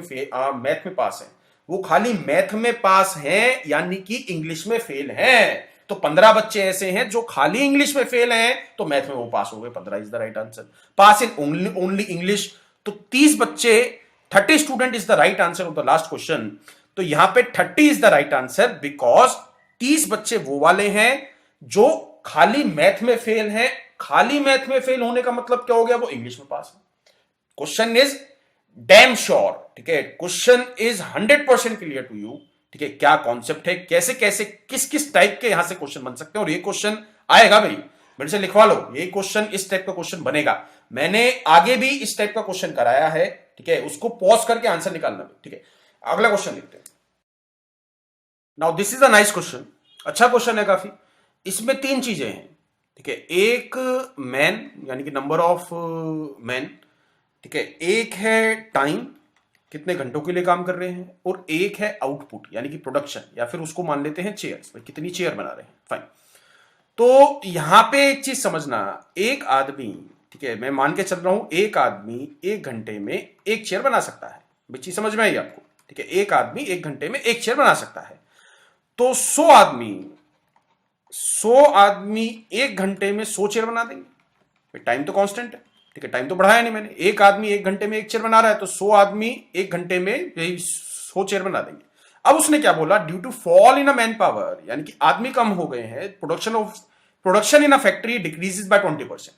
में पास है, वो खाली मैथ में पास है, यानी कि इंग्लिश में फेल है। तो 15 बच्चे ऐसे हैं जो खाली इंग्लिश में फेल हैं, तो मैथ में वो पास हो गए, 15 is the right answer. Pass in only English, तो 30 बच्चे, 30 student is the right answer of the last question. तो यहां पे 30 is the right answer, because 30 बच्चे वो वाले हैं जो खाली मैथ में फेल हैं। खाली मैथ में फेल होने का मतलब क्या हो गया, वो इंग्लिश में पास है। क्वेश्चन इज डैम श्योर, ठीक है, question is 100% clear to you, ठीक है। क्या कॉन्सेप्ट है, कैसे कैसे किस किस टाइप के यहां से क्वेश्चन बन सकते हैं, और ये क्वेश्चन आएगा भाई, मेरे से लिखवा लो, ये क्वेश्चन इस टाइप का क्वेश्चन बनेगा। मैंने आगे भी इस टाइप का क्वेश्चन कराया है, ठीक है, उसको पॉज करके आंसर निकालना, ठीक है। अगला क्वेश्चन लिखते हैं। Now this is a nice question, अच्छा क्वेश्चन है काफी। इसमें 3 चीजें हैं, ठीक है। एक मैन, यानी कि नंबर ऑफ मैन, ठीक है। एक है टाइम, कितने घंटों के लिए काम कर रहे हैं, और एक है आउटपुट, यानी कि प्रोडक्शन, या फिर उसको मान लेते हैं चेयर्स, कितनी चेयर बना रहे हैं। फाइन। तो यहां पे एक चीज समझना, एक आदमी, ठीक है, मैं मान के चल रहा हूं एक आदमी 1 घंटे में 1 चेयर बना सकता है। चीज समझ में आई आपको, ठीक है। एक आदमी 1 घंटे में 1 चेयर बना सकता है। तो 100 आदमी 100 आदमी 1 घंटे में 100 चेयर बना देंगे। टाइम तो कांस्टेंट है, ठीक है, टाइम तो बढ़ाया नहीं मैंने। एक आदमी 1 घंटे में 1 चेयर बना रहा है, तो 100 आदमी 1 घंटे में यही 100 चेयर बना देंगे। अब उसने क्या बोला, due to fall in a man power, यानी कि आदमी कम हो गए हैं, production in a factory decreases by 20%।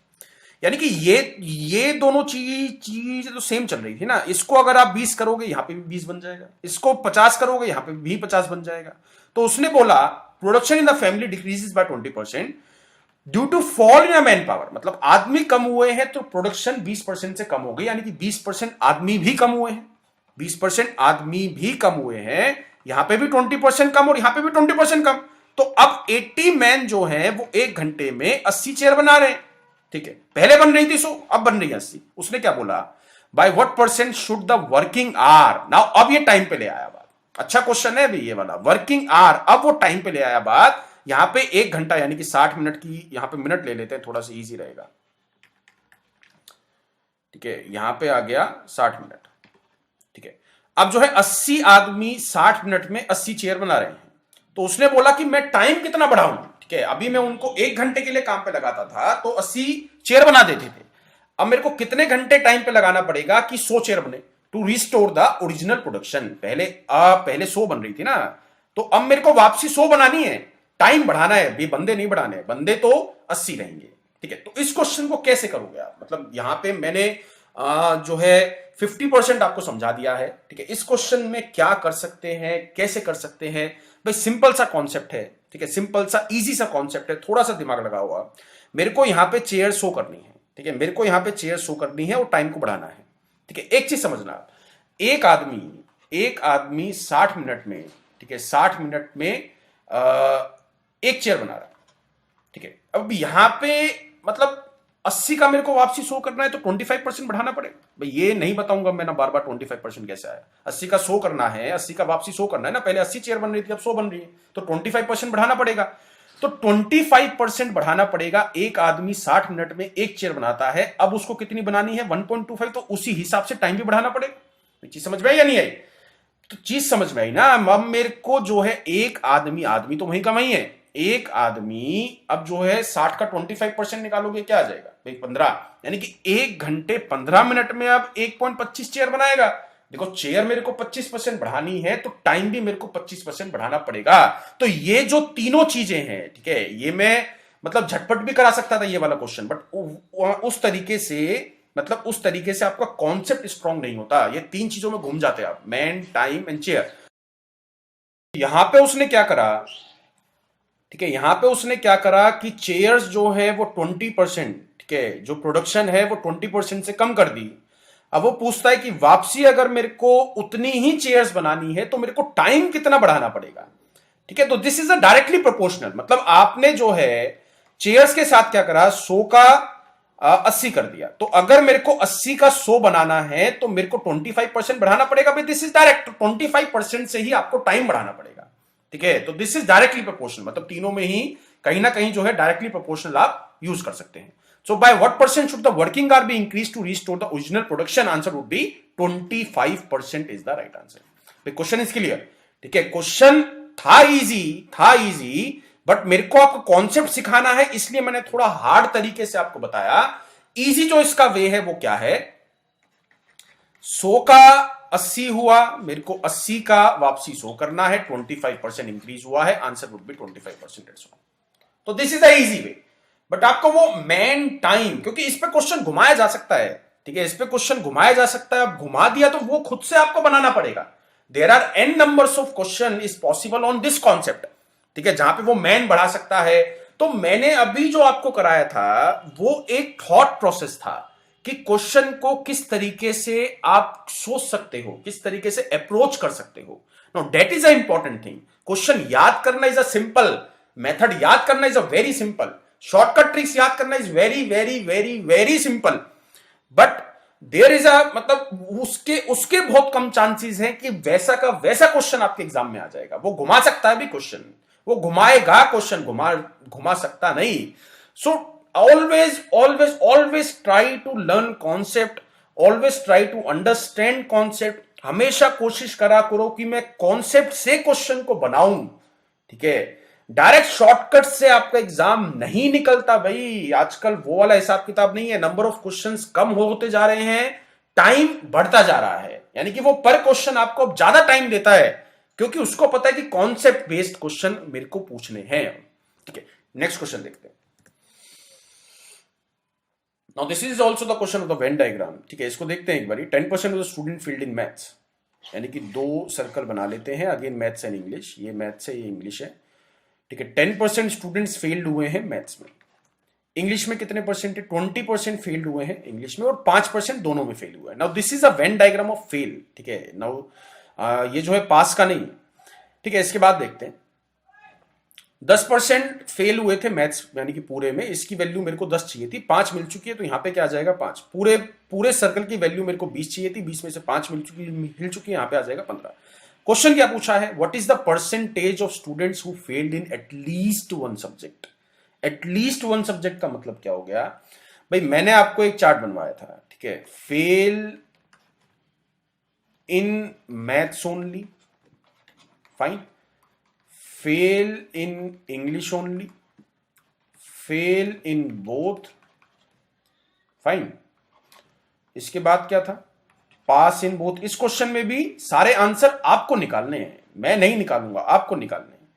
यानी कि ये दोनों चीज तो सेम चल रही थी ना। इसको अगर आप 20 करोगे, यहां पे भी 20 बन जाएगा, इसको 50 करोगे, यहां पे भी 50 बन जाएगा। तो उसने बोला production in the family decreases by 20% due to fall in a man power, मतलब आदमी कम हुए हैं तो प्रोडक्शन 20% से कम हो गई, यानी कि 20% आदमी भी कम हुए हैं। 20% आदमी भी कम हुए हैं, यहां पे भी 20% कम और यहां पे भी 20% कम। तो अब 80 मैन जो है वो 1 घंटे में 80 चेयर बना रहे हैं, ठीक है। पहले बन रही थी 100, अब बन रही है 80। उसने क्या बोला, by what percent should the working are, now अब ये टाइम पे ले आया बात। अच्छा क्वेश्चन है अभी ये वाला, वर्किंग आर, अब वो टाइम पे ले आया बात। यहां पे 1 घंटा यानी कि 60 मिनट की, यहां पे मिनट ले लेते हैं, थोड़ा सा इजी रहेगा, ठीक है। यहां पे आ गया 60 मिनट, ठीक है। अब जो है 80 आदमी 60 मिनट में 80 चेयर बना रहे हैं, तो उसने बोला कि मैं टाइम कितना बढ़ाऊं, ठीक है। अभी मैं उनको 1 घंटे के लिए काम पे लगाता था तो 80 चेयर बना देते थे। अब मेरे को कितने घंटे टाइम पे लगाना पड़ेगा कि 100 चेयर बने, to restore the original production. पहले 100 बन रही थी ना, तो अब मेरे को वापसी 100 बनानी है, टाइम बढ़ाना है, भी बंदे नहीं बढ़ाने, बंदे तो 80 रहेंगे, ठीक है। तो इस क्वेश्चन को कैसे करोगे आप, मतलब यहां पे मैंने जो है 50% आपको समझा दिया है, ठीक है। इस क्वेश्चन में क्या कर सकते हैं, कैसे कर सकते हैं, भाई सिंपल सा कॉन्सेप्ट है, ठीक है, सिंपल सा इजी सा कॉन्सेप्ट है, थोड़ा सा दिमाग लगा हुआ। मेरे को यहां पे चेयर शो करनी है, ठीक है, मेरे को यहां पे चेयर शो करनी है और टाइम को बढ़ाना है, ठीक है। एक चीज समझना, एक आदमी 60 मिनट में, ठीक है, 60 मिनट में एक चेयर बना रहा है, ठीक है। अब यहां पे मतलब 80 का मेरे को वापसी शो करना है तो 25% बढ़ाना पड़ेगा। भाई ये नहीं बताऊंगा मैं ना बार बार 25% कैसे आया। 80 का शो करना है, 80 का वापसी शो करना है ना, पहले 80 चेयर बन रही थी, अब 100 बन रही है, तो 25% बढ़ाना पड़ेगा। तो 25% बढ़ाना पड़ेगा। एक आदमी 60 मिनट में एक चेयर बनाता है, अब उसको कितनी बनानी है, 1.25, तो उसी हिसाब से टाइम भी बढ़ाना पड़ेगा। चीज समझ में आई या नहीं आई? तो चीज समझ में आई ना। अब मेरे को जो है एक आदमी तो वही का वही है, एक आदमी अब जो है 60 का 25% निकालोगे क्या आ जाएगा भाई, 15, यानी कि 1 घंटे 15 मिनट में अब 1.25 चेयर बनाएगा। देखो चेयर मेरे को 25% बढ़ानी है तो टाइम भी मेरे को 25% बढ़ाना पड़ेगा। तो ये जो तीनों चीजें हैं, ठीक है, ये मैं मतलब झटपट भी करा सकता था ये वाला क्वेश्चन, बट उस तरीके से, मतलब उस तरीके से आपका कॉन्सेप्ट स्ट्रांग नहीं होता। ये तीन चीजों में घूम जाते हैं आप, मैन, टाइम एंड चेयर। यहां पे उसने क्या करा, ठीक है, यहां पे उसने क्या करा कि चेयर्स जो है वो 20%, ठीक है, जो प्रोडक्शन है वो 20% से कम कर दी। अब वो पूछता है कि वापसी अगर मेरे को उतनी ही चेयर्स बनानी है तो मेरे को टाइम कितना बढ़ाना पड़ेगा, ठीक है। तो this is a directly proportional, मतलब आपने जो है चेयर्स के साथ क्या करा, 100 का 80 कर दिया। तो अगर मेरे को 80 का 100 बनाना है तो मेरे को 25% बढ़ाना पड़ेगा। दिस इज डायरेक्ट, 25% से ही आपको टाइम बढ़ाना पड़ेगा, ठीक है। तो दिस इज डायरेक्टली प्रोपोर्शनल, मतलब तीनों में ही कहीं ना कहीं जो है डायरेक्टली प्रोपोर्शनल आप यूज कर सकते हैं। So by what percent should the working hour be increase to restore the original production, answer would be 25% is the right answer. Question is clear, ठीक है। क्वेश्चन था इजी, बट मेरे को आपको कॉन्सेप्ट सिखाना है, इसलिए मैंने थोड़ा हार्ड तरीके से आपको बताया। इजी जो इसका वे है वो क्या है, 100 का 80 हुआ, मेरे को 80 का वापसी 100 करना है, 25% इंक्रीज हुआ है, आंसर वुड बी 25%। तो this is the easy way. But आपको वो मैन, टाइम, क्योंकि इस पे क्वेश्चन घुमाया जा सकता है, ठीक है, इस पे क्वेश्चन घुमाया जा सकता है। अब घुमा दिया तो वो खुद से आपको बनाना पड़ेगा। There are n numbers of question is possible on this concept, ठीक है, जहां पे वो मैन बढ़ा सकता है। तो मैंने अभी जो आपको कराया था वो एक थॉट प्रोसेस था कि क्वेश्चन को किस तरीके से आप सोच सकते हो, किस तरीके से अप्रोच कर सकते हो। Know that is a important thing. Question याद करना इज अ सिंपल मेथड, याद करना is a very simple, shortcut tricks याद करना is very very very very simple. But there is a, मतलब उसके उसके बहुत कम चांसेस हैं कि वैसा का वैसा क्वेश्चन आपके एग्जाम में आ जाएगा। वो घुमा सकता है भी क्वेश्चन, वो घुमाएगा क्वेश्चन, घुमा सकता नहीं। So always try to learn concept, always try to understand concept. हमेशा कोशिश करा करो कि मैं कॉन्सेप्ट से क्वेश्चन को बनाऊं, ठीक है। डायरेक्ट शॉर्टकट से आपका एग्जाम नहीं निकलता भाई। आजकल वो वाला हिसाब किताब नहीं है। नंबर ऑफ क्वेश्चंस कम होते जा रहे हैं, टाइम बढ़ता जा रहा है। यानी कि वो पर क्वेश्चन आपको अब ज्यादा टाइम देता है, क्योंकि उसको पता है कि कॉन्सेप्ट बेस्ड क्वेश्चन मेरे को पूछने हैं। ठीक है, नेक्स्ट क्वेश्चन देखते हैं। Now this is also the question of the Venn diagram. ठीक है, इसको देखते हैं एक बारी। 10% of the student field in maths, यानी कि दो सर्कल बना लेते हैं। अगेन मैथ्स एंड इंग्लिश, ये मैथ्स है, ये इंग्लिश है। ठीक है, 10% स्टूडेंट्स फेल्ड हुए हैं मैथ्स में। इंग्लिश में कितने परसेंट है? 20% फेल्ड हुए हैं इंग्लिश में, और 5% दोनों में फेल हुआ है। Now this is a Venn diagram of fail. ठीक है, नाउ ये जो है पास का नहीं है। ठीक है, इसके बाद देखते हैं। 10% फेल हुए थे मैथ्स, यानी कि पूरे में। इसकी वैल्यू मेरे को 10 चाहिए थी, 5 मिल चुकी है, तो यहां पे क्या आ जाएगा? 5। पूरे पूरे सर्कल की वैल्यू मेरे को 20 चाहिए थी, 20 में से 5 मिल चुकी है, यहां पे आ जाएगा 15। क्वेश्चन क्या पूछा है? What is the percentage of students who failed in at least one subject? At least one subject का मतलब क्या हो गया भाई? मैंने आपको एक चार्ट बनवाया था। ठीक है, fail in maths only, fine. Fail in English only, fail in both, fine. इसके बाद क्या था? पास इन बोथ। इस क्वेश्चन में भी सारे आंसर आपको निकालने हैं, मैं नहीं निकालूंगा, आपको निकालने हैं।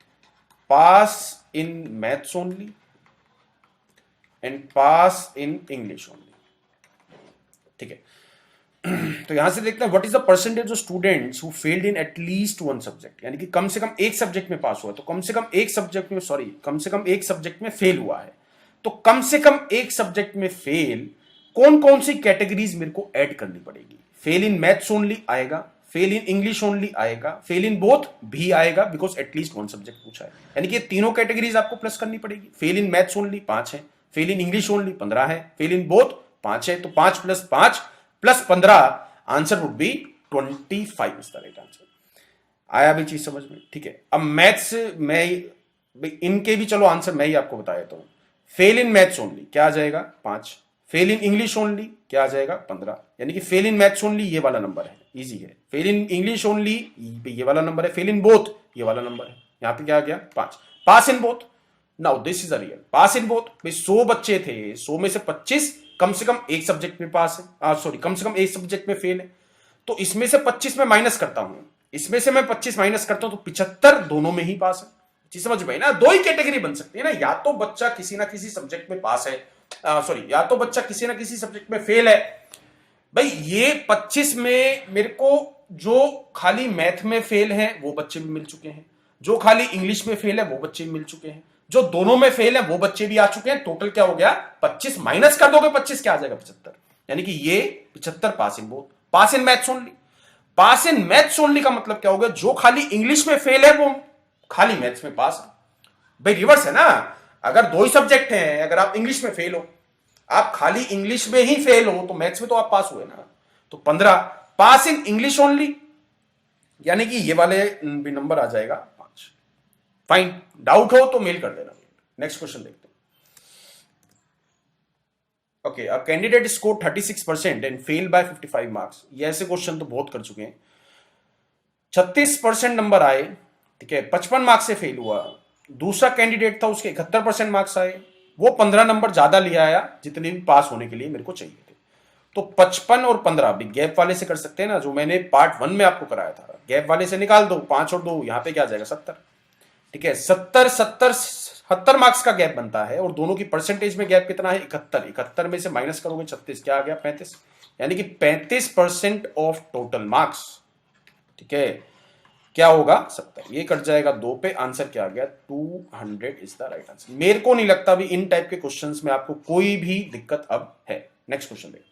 Pass in maths only and pass in English only. ठीक है, तो यहां से देखते हैं what is the percentage of students who failed in at least one subject, यानी कि कम से कम एक सब्जेक्ट में पास हुआ। तो कम से कम एक सब्जेक्ट में, सॉरी, कम से कम एक सब्जेक्ट में फेल हुआ है। तो कम से कम एक सब्जेक्ट में फेल कौन कौन सी कैटेगरीज मेरे को ऐड करनी पड़ेगी? फेल इन मैथ्स ओनली आएगा, फेल इन इंग्लिश ओनली आएगा, फेल इन बोथ भी आएगा, बिकॉज एटलीस्ट वन सब्जेक्ट पूछा है। यानी कि ये तीनों कैटेगरीज आपको प्लस करनी पड़ेगी। फेल इन मैथ्स ओनली 5 है, फेल इन इंग्लिश ओनली 15 है, फेल इन बोथ 5 है। तो 5 + 5 + 15, answer would be 25 is the right answer. आया भी चीज समझ में? ठीक है, अब मैथ्स में इनके भी चलो आंसर मैं ही आपको बता देता हूं। फेल इन मैथ्स ओनली क्या आ जाएगा? 5। फेल इन इंग्लिश ओनली क्या आ जाएगा? 15। यानी कि फेल इन मैथ्स ओनली ये वाला नंबर है, इजी है। फेल इन इंग्लिश ओनली ये वाला नंबर है। फेल इन बोथ ये वाला नंबर है। यहां पे क्या आ गया? 5। Pass in both, now this is a real pass in both. भाई 100 बच्चे थे, 100 में से 25 कम से कम एक सब्जेक्ट में पास है, सॉरी, कम से कम एक सब्जेक्ट में फेल है। तो इसमें से 25 में माइनस करता हूं, इसमें से मैं 25 माइनस करता हूं, तो 75 दोनों में ही पास है। चीज समझ में ना? दो ही कैटेगरी बन सकती है ना, या तो बच्चा किसी ना किसी सब्जेक्ट में पास है, सॉरी, या तो बच्चा किसी ना किसी सब्जेक्ट में फेल है। भाई ये 25 में मेरे को जो खाली मैथ में फेल है वो बच्चे भी मिल चुके हैं, जो खाली इंग्लिश में फेल है वो बच्चे भी मिल चुके हैं, जो दोनों में फेल है वो बच्चे भी आ चुके हैं। टोटल क्या हो गया? 25 माइनस कर दोगे 25 क्या आ जाएगा? 75। यानी कि ये 75 pass in both, pass in maths only. Pass in maths only का मतलब क्या हो गया? जो खाली इंग्लिश में फेल है वो खाली मैथ्स में पास है। भाई रिवर्स है ना, अगर दो ही सब्जेक्ट हैं, अगर आप इंग्लिश में फेल हो, आप खाली इंग्लिश में ही फेल हो, तो मैथ्स में तो आप पास हुए ना। तो 15 पास इन इंग्लिश ओनली, यानी कि ये वाले भी नंबर आ जाएगा 5। फाइन, डाउट हो तो मेल कर देना। नेक्स्ट क्वेश्चन देखते हैं। Okay, a candidate score 36% and fail by 55 marks. ये ऐसे क्वेश्चन तो बहुत कर चुके हैं। 36% नंबर आए, ठीक है, 55 मार्क्स से फेल हुआ। दूसरा कैंडिडेट था, उसके 71% मार्क्स आए, वो 15 नंबर ज्यादा ले आया जितने भी पास होने के लिए मेरे को चाहिए थे। तो 55 और 15 भी गैप वाले से कर सकते हैं ना, जो मैंने पार्ट 1 में आपको कराया था। गैप वाले से निकाल दो, 5 और 2, यहां पे क्या आ जाएगा? 70। ठीक है, 70 मार्क्स का गैप बनता है, और दोनों की परसेंटेज में गैप कितना है? 71। 71 में से माइनस करोगे 36, क्या आ गया? 35। यानी कि 35% ऑफ टोटल मार्क्स। ठीक है, क्या होगा? 70। ये कट जाएगा 2 पे, आंसर क्या आ गया? 200 इज द राइट आंसर। मेरे को नहीं लगता भी इन टाइप के क्वेश्चंस में आपको कोई भी दिक्कत अब है। नेक्स्ट क्वेश्चन देखते हैं।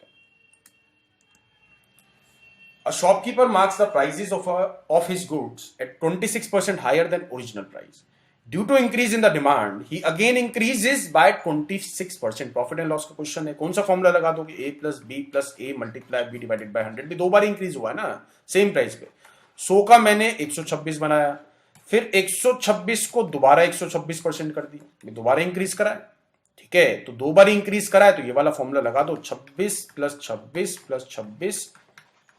A shopkeeper marks the prices of his goods at 26% higher than original price. Due to increase in the demand, he again increases by 26%. Profit and loss का क्वेश्चन है, कौन सा फॉर्मूला लगा दोगे? A + B + A × B / 100 भी 2 बार increase हुआ है ना सेम प्राइस पे। 100 का मैंने 126 बनाया, फिर 126 को दोबारा 126% कर दी, दोबारा इंक्रीज करा है। ठीक है, तो 2 बार इंक्रीज करा है, तो ये वाला फॉर्मूला लगा दो, 26 + 26 + 26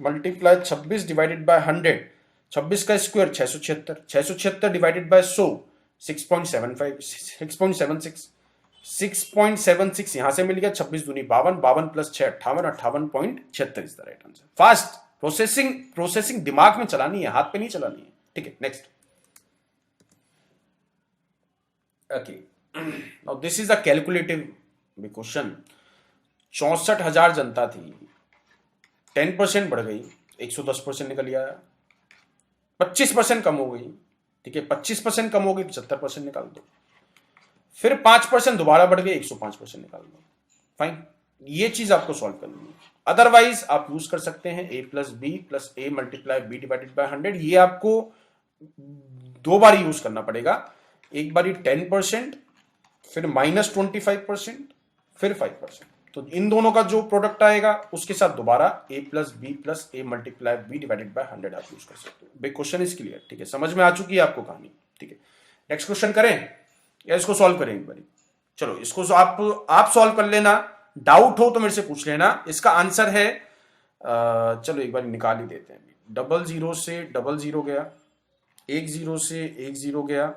मल्टीप्लाई 26 डिवाइडेड बाय 100, 26 का स्क्वायर 676, 676 डिवाइडेड बाय 100, 6.75 6.76 6.76 यहां से मिल गया, 26 दूनी 52, 52 plus 6 58, 58.76 is the right answer. Fast processing दिमाग में चलानी है, हाथ पे नहीं चलानी है। ठीक है, next. Okay, now this is a calculative question. 64,000 जनता थी, 10% बढ़ गई, 110% निकल आया। 25% कम हो गई, ठीक है, 25% कम हो गई, 75% निकाल दो। फिर 5% दोबारा बढ़ गई, 105% निकाल दो। फाइन, ये चीज आपको सॉल्व करनी है। अदरवाइज आप यूज कर सकते हैं a plus B plus a multiply B divided by 100। ये आपको दो बार यूज करना पड़ेगा, एक बारी 10%, फिर -25%, फिर 5%। तो इन दोनों का जो प्रोडक्ट आएगा उसके साथ दोबारा a plus B plus a multiply B divided by 100 आप यूज कर सकते हो। बिग क्वेश्चन इज क्लियर, ठीक है, समझ में आ चुकी है आपको कहानी। ठीक है, नेक्स्ट क्वेश्चन करें या इसको सॉल्व करें एक बारी? चलो इसको आप सॉल्व कर लेना, डाउट हो तो मेरे से पूछ लेना। इसका आंसर है चलो एक बार निकाल ही देते हैं। 00 से 00 गया, 10 से 10 गया,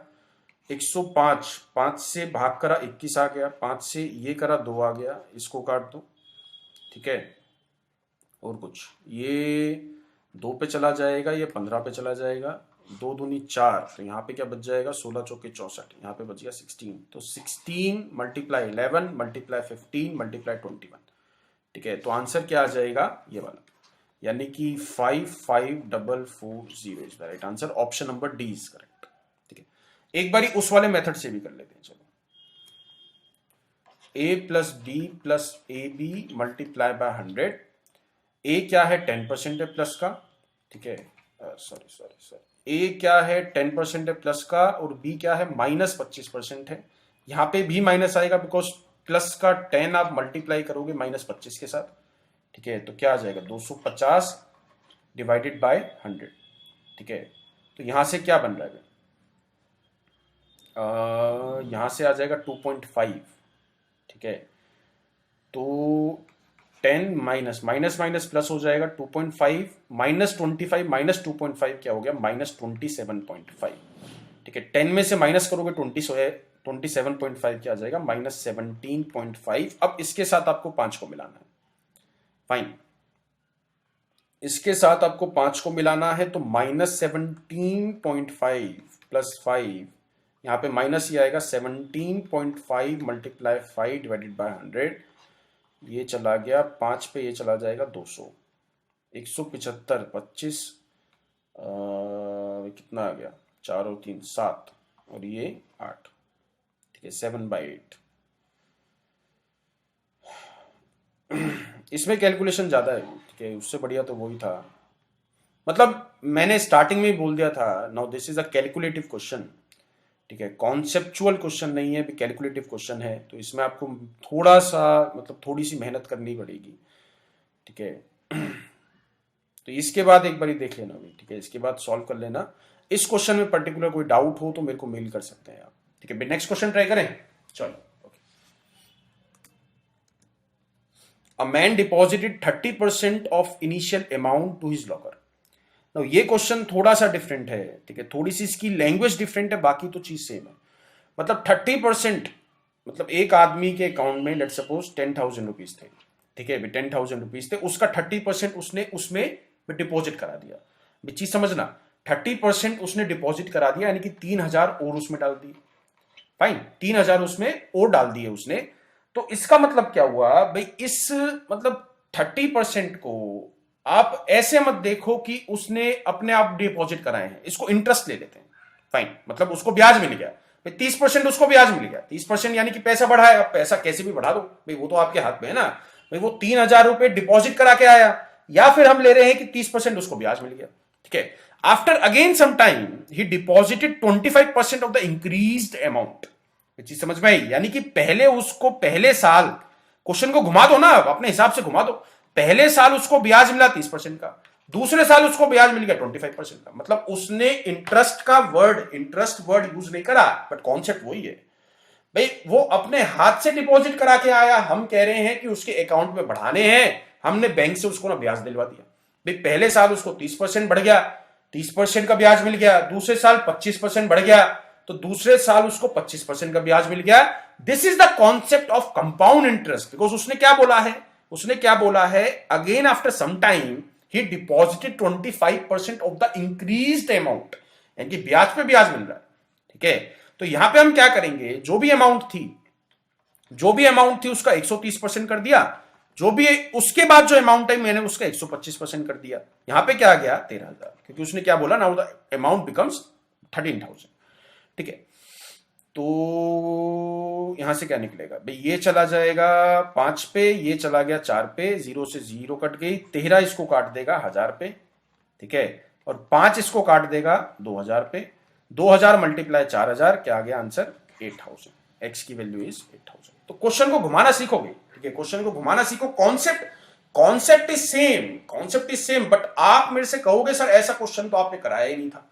105, 5 से भाग करा 21 आ गया, 5 से ये करा 2 आ गया, इसको काट दो। ठीक है, और कुछ ये 2 पे चला जाएगा, ये 15 पे चला जाएगा, 2 दूनी 4, तो यहाँ पे क्या बच जाएगा, 16 चौके 64, यहाँ पे बच गया 16। तो 16 मल्टीप्लाई 11 मल्टीप्लाई 15 मल्टीप्लाई 21। ठीक है, तो आंसर क्या आ जाएगा, ये वाला, यानी कि 55440 is the right answer. Option number D is correct. ठीक है, एक बारी उस वाले मेथड से भी कर लेते हैं। चलो, a plus B plus A B multiply by 100। A क्या है, 10% है प्लस का, ठीक है, सॉरी ए क्या है 10% है प्लस का, और बी क्या है -25% है। यहां पे भी माइनस आएगा बिकॉज प्लस का 10 आप मल्टीप्लाई करोगे -25 के साथ। ठीक है, तो क्या आ जाएगा 250 डिवाइडेड बाय 100। ठीक है, तो यहां से क्या बन रहा है, यहां से आ जाएगा 2.5। ठीक है, तो 10 माइनस प्लस हो जाएगा 2.5 -25 -2.5 क्या हो गया, -27.5। ठीक है, 10 में से माइनस करोगे 27.5 क्या आ जाएगा, -17.5। अब इसके साथ आपको 5 को मिलाना है। फाइन, इसके साथ आपको 5 को मिलाना है, तो -17.5 प्लस 5, यहां पे माइनस ही आएगा, 17.5 मल्टीप्लाई 5 डिवाइडेड बाय 100। ये चला गया 5 पे, ये चला जाएगा 200, 175, 25 कितना आ गया, 4 और 3 7, और ये 8। ठीक है, 7/8। इसमें कैलकुलेशन ज्यादा है। ठीक है, उससे बढ़िया तो वही था, मतलब मैंने स्टार्टिंग में ही बोल दिया था। Now this is a calculative question. ठीक है, कॉन्सेप्चुअल क्वेश्चन नहीं है, कैलकुलेटिव क्वेश्चन है, तो इसमें आपको थोड़ा सा मतलब थोड़ी सी मेहनत करनी पड़ेगी। ठीक है, तो इसके बाद एक बार देख लेना भी। ठीक है, इसके बाद सॉल्व कर लेना। इस क्वेश्चन में पर्टिकुलर कोई डाउट हो तो मेरे को मेल कर सकते हैं आप। ठीक है, नेक्स्ट क्वेश्चन ट्राई करें। चलो, a man deposited 30% of initial amount to his locker. तो ये क्वेश्चन थोड़ा सा डिफरेंट है। ठीक है, थोड़ी सी इसकी लैंग्वेज डिफरेंट है, बाकी तो चीज सेम है। मतलब 30%, मतलब एक आदमी के अकाउंट में लेट सपोज 10,000 रुपीज थे। ठीक है, 10,000 रुपीज थे, उसका 30% उसने उसमें डिपॉजिट करा दिया। चीज समझना, 30% उसने डिपॉजिट करा दिया, यानी कि 3,000 और उसमें डाल दिए। फाइन, 3,000 उसमें और डाल दिए उसने। तो इसका मतलब क्या हुआ भाई, इस मतलब 30% को आप ऐसे मत देखो कि उसने अपने आप डिपॉजिट कराए हैं, इसको इंटरेस्ट ले लेते हैं। फाइन, मतलब उसको ब्याज मिल गया, 30% उसको ब्याज मिल गया। 30% यानी कि पैसा बढ़ा है, अब पैसा कैसे भी बढ़ा दो भाई, वो तो आपके हाथ में है ना भाई। वो 3,000 रुपए डिपॉजिट करा के आया, या फिर हम ले रहे हैं कि 30% उसको ब्याज मिल गया। ठीक है, आफ्टर अगेन सम टाइम ही deposited 25% of the increased amount. चीज समझ में आई, यानी कि पहले उसको पहले साल, क्वेश्चन को घुमा दो ना, अपने हिसाब से घुमा दो। पहले साल उसको ब्याज मिला 30% का, दूसरे साल उसको ब्याज मिल गया 25% का। मतलब उसने इंटरेस्ट वर्ड यूज नहीं करा, बट कॉन्सेप्ट वही है भाई। वो अपने हाथ से डिपॉजिट करा के आया, हम कह रहे हैं कि उसके अकाउंट में बढ़ाने हैं, हमने बैंक से उसको ना ब्याज दिलवा दिया भाई। पहले साल उसको 30% बढ़ गया, 30% का ब्याज मिल गया, दूसरे साल 25% बढ़ गया, तो दूसरे साल उसको 25% का ब्याज मिल गया। This is the concept of compound interest, because उसने क्या बोला है, अगेन आफ्टर सम टाइम ही deposited 25% of the increased amount, यानी कि ब्याज पे ब्याज मिल रहा है। ठीक है, तो यहां पे हम क्या करेंगे, जो भी अमाउंट थी उसका 130% कर दिया, जो भी उसके बाद जो अमाउंट है मैंने उसका 125% कर दिया। यहां पे क्या आ गया 13,000, क्योंकि उसने क्या बोला, नाउ द अमाउंट बिकम्स 13,000। ठीक है, तो यहां से क्या निकलेगा भाई, ये चला जाएगा 5 पे, ये चला गया 4 पे, 0 से 0 कट गई, 13 इसको काट देगा 1000 पे। ठीक है, और 5 इसको काट देगा 2000 पे, 2000 मल्टीप्लाई 4000, क्या आ गया आंसर 8000। एक्स की वैल्यू इज 8000। तो क्वेश्चन को घुमाना सीखोगे। ठीक है, क्वेश्चन को घुमाना सीखो। कॉन्सेप्ट इज सेम, बट आप मेरे से कहोगे सर ऐसा क्वेश्चन तो आपने कराया ही नहीं था।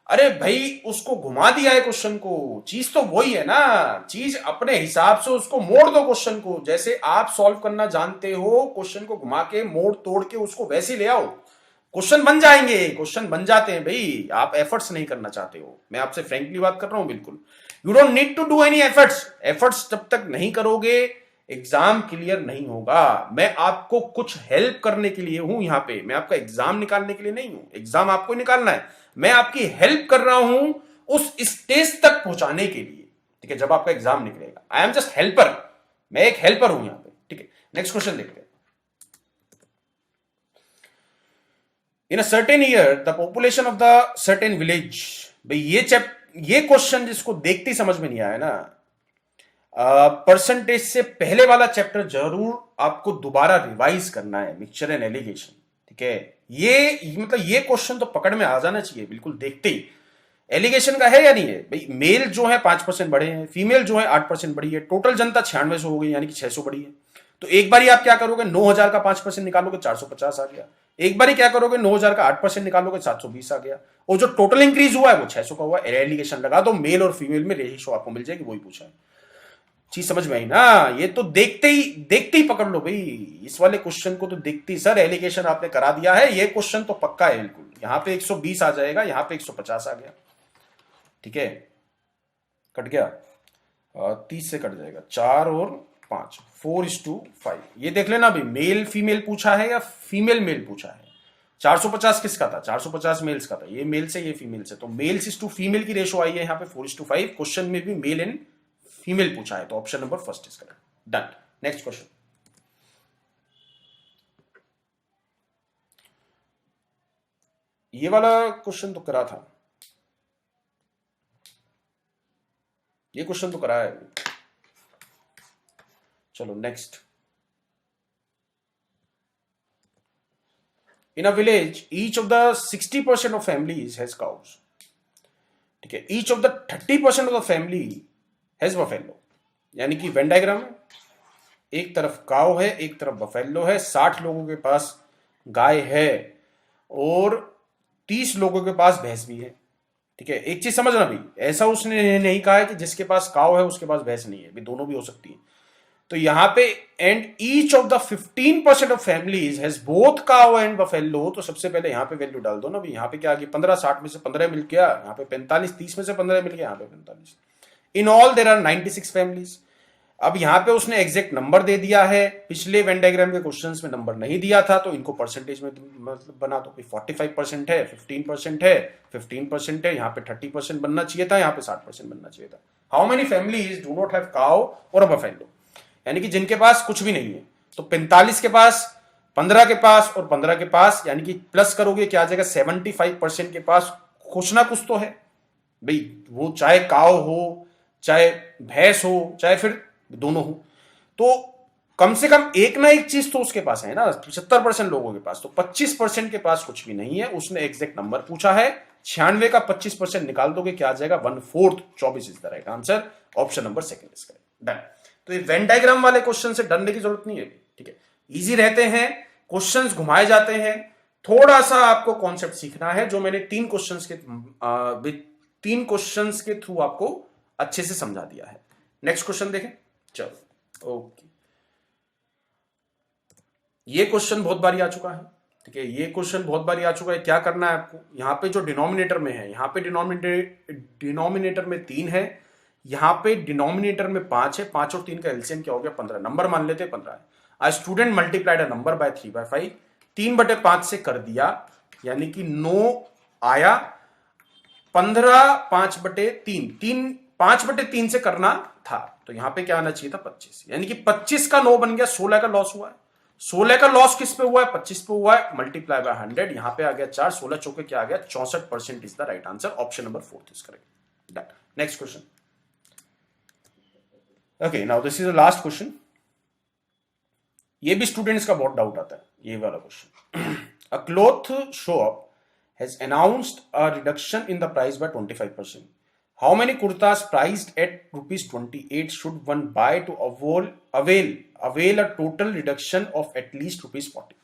अरे भाई, उसको घुमा दिया है क्वेश्चन को, चीज तो वही है ना, चीज अपने हिसाब से उसको मोड़ दो क्वेश्चन को, जैसे आप सॉल्व करना जानते हो, क्वेश्चन को घुमा के मोड़ तोड़ के उसको वैसे ले आओ, क्वेश्चन बन जाएंगे, क्वेश्चन बन जाते हैं भाई। आप एफर्ट्स नहीं करना चाहते हो, मैं आपसे फ्रेंकली बात कर रहा हूं, बिल्कुल you don't need to do any efforts जब तक नहीं करोगे एग्जाम क्लियर नहीं होगा। मैं आपको कुछ हेल्प करने के लिए हूं यहाँ पे, मैं आपका एग्जाम निकालने के लिए नहीं हूं, एग्जाम आपको ही निकालना है, मैं आपकी हेल्प कर रहा हूं उस स्टेज तक पहुंचाने के लिए। ठीक है, जब आपका एग्जाम निकलेगा, आई एम जस्ट हेल्पर, मैं एक हेल्पर हूं यहां पे। ठीक है, नेक्स्ट क्वेश्चन देखते हैं। In a certain year the population of the certain village. भाई ये क्वेश्चन जिसको देखते ही समझ में नहीं आया ना, परसेंटेज से पहले वाला चैप्टर जरूर आपको दोबारा रिवाइज करना है, मिक्सचर एंड एलिगेशन। ठीक है, ये क्वेश्चन तो पकड़ में आ जाना चाहिए बिल्कुल देखते ही। एलिगेशन का है या नहीं है भाई, मेल जो है 5% बढ़े हैं, फीमेल जो है 8% बढ़ी है, टोटल जनता 9600 हो गई, यानी कि 600 बढ़ी है। तो एक बार आप क्या करोगे, 9000 का 5% निकालोगे 450 आ गया। एक बार क्या करोगे, 9000 का 8% निकालोगे 720 आ गया। और जो टोटल इंक्रीज हुआ है वो 600 का हुआ है। एलिगेशन लगा दो, मेल और फीमेल में रेशियो आपको मिल जाएगी, वही पूछा है। चीज समझ में आई ना, ये तो देखते ही पकड़ लो भाई, इस वाले क्वेश्चन को तो देखते ही सर एलिगेशन आपने करा दिया है, ये क्वेश्चन तो पक्का है बिल्कुल। यहां पे 120 आ जाएगा, यहां पे 150 आ गया। ठीक है, कट गया, 30 से कट जाएगा, 4 और 5, 4:5। ये देख लेना भाई, मेल फीमेल पूछा है या फीमेल मेल पूछा है। 450 किसका था, 450 मेल्स का था, ये मेल से ये फीमेल से, तो मेल्स टू फीमेल की रेशो आई है यहाँ पे 4:5। क्वेश्चन में भी मेल एंड फीमेल पूछा है, तो option number first is correct. Done, next question. ये वाला क्वेश्चन तो करा था, ये क्वेश्चन तो करा है। चलो next. In a village each of the 60% of families has cows. ठीक है, each of the 30% of the family has buffalo, यानी कि वेन डायग्राम है, एक तरफ काव है एक तरफ बफेलो है, 60 लोगों के पास गाय है और 30 लोगों के पास भैंस भी है। ठीक है, एक चीज समझना भाई, ऐसा उसने नहीं कहा है कि जिसके पास काव है उसके पास भैंस नहीं है, भी दोनों भी हो सकती है। तो यहां पे and each of the 15% of families has both काव एंड बफेलो, तो सबसे पहले यहां पे वैल्यू डाल दो ना भाई। यहां पे क्या आ गया, 15, 60 में से 15 मिल गया, यहां पे 45, 30 में से 15 मिल गया, यहां पे 45। In all there are 96 families. अब यहां पे उसने एग्जैक्ट नंबर दे दिया है, पिछले वेन डायग्राम के क्वेश्चंस में नंबर नहीं दिया था, तो इनको परसेंटेज में मतलब बना दो। 45% है, 15% है, 15% है, यहाँ पे 30% बनना चाहिए था, यहाँ पे 60% बनना चाहिए था। How many families do not have cow और अ बफेलो, यानी कि जिनके पास कुछ भी नहीं है। तो 45 के पास, 15 के पास और 15 के पास, यानी कि प्लस करोगे क्या आ जाएगा, 75% के पास कुछ ना कुछ तो है भाई। वो चाहे काव हो, चाहे भैंस हो, चाहे फिर दोनों हो, तो कम से कम एक ना एक चीज तो उसके पास है ना। 75% लोगों के पास, तो 25% के पास कुछ भी नहीं है। उसने एग्जैक्ट नंबर पूछा है, 96 का 25% निकाल दोगे क्या आ जाएगा, 1/4, 24 is the right answer. Option number second is correct. Done. तो ये वेन डायग्राम वाले क्वेश्चन से डरने की जरूरत नहीं है। ठीक है, इजी रहते हैं, क्वेश्चंस घुमाए जाते हैं, थोड़ा सा आपको कॉन्सेप्ट सीखना है, जो मैंने 3 क्वेश्चंस के थ्रू आपको अच्छे से समझा दिया है। नेक्स्ट क्वेश्चन देखें। चलो ओके, ये क्वेश्चन बहुत बारी आ चुका है। ठीक है, ये क्वेश्चन बहुत बार आ चुका है। क्या करना है आपको, यहाँ पे जो डिनोमिनेटर में है, यहाँ पे डिनोमिनेटर में 3 है, यहाँ पे डिनोमिनेटर में 5 है। 5 और 3 का एलसीएम क्या हो गया, 15। नंबर मान लेते हैं 15 है। A student multiplied a number by 3/5, 3/5 से कर दिया, यानी कि 9 आया। 15 5/3, 5/3 से करना था, तो यहां पे क्या आना चाहिए था, 25, यानी कि 25 का 9 बन गया, 16 का लॉस हुआ है। 16 का लॉस किस पे हुआ है, 25 पे हुआ है, मल्टीप्लाई बाय 100, यहां पे आ गया 4, 16 चौके क्या आ गया, 64% is the right answer. Option number 4 is correct. Done. Next question. Okay, now this is the last question. ये भी स्टूडेंट्स का बहुत डाउट आता है, ये वाला question. A cloth shop has announced a reduction in the price by 25%. How many kurtas priced at rupees 28 should one buy to avail a total reduction of at least rupees 40?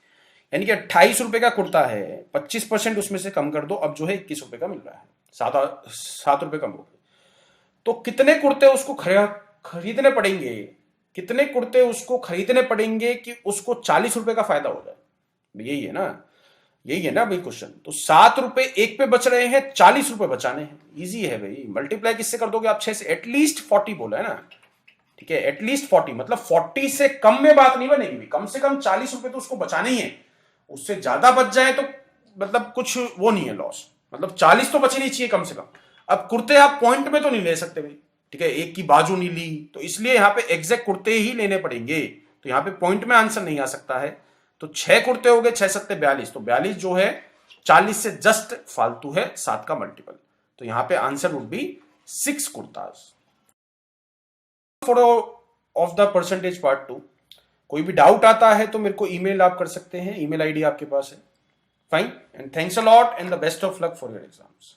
यानी कि 28 रुपए का कुर्ता है, 25% उसमें से कम कर दो, अब जो है 21 रुपए का मिल रहा है, 7 रुपए कम हो गए। तो कितने कुर्ते उसको खरीदने पड़ेंगे, कितने कुर्ते उसको खरीदने पड़ेंगे कि उसको 40 रुपए का फायदा हो जाए? यही है ना, यही है ना भाई क्वेश्चन। तो 7 रुपए एक पे बच रहे हैं, 40 रुपए बचाने हैं। इजी है भाई, मल्टीप्लाई किससे कर दोगे आप, 6 से। एटलीस्ट 40 बोला है ना, ठीक है, एटलीस्ट 40, मतलब 40 से कम में बात नहीं बनेगी, कम से कम 40 रुपए तो उसको बचाने ही है। उससे ज्यादा बच जाए तो मतलब कुछ वो नहीं है लॉस, मतलब 40 तो बचनी चाहिए कम से कम। अब कुर्ते आप पॉइंट में तो नहीं ले सकते भाई, ठीक है, एक की बाजू नहीं ली, तो इसलिए यहां पे एग्जैक्ट कुर्ते ही लेने पड़ेंगे, तो यहां पे पॉइंट में आंसर नहीं आ सकता है। तो 6 कुर्ते हो गए, 6 7 42, तो 42 जो है 40 से जस्ट फालतू है, 7 का मल्टीपल, तो यहां पे answer would B 6 kurtas. Of the percentage part 2। कोई भी डाउट आता है तो मेरे को ईमेल आप कर सकते हैं, ईमेल आईडी आपके पास है। Fine, and thanks a lot and the best of luck for your exams.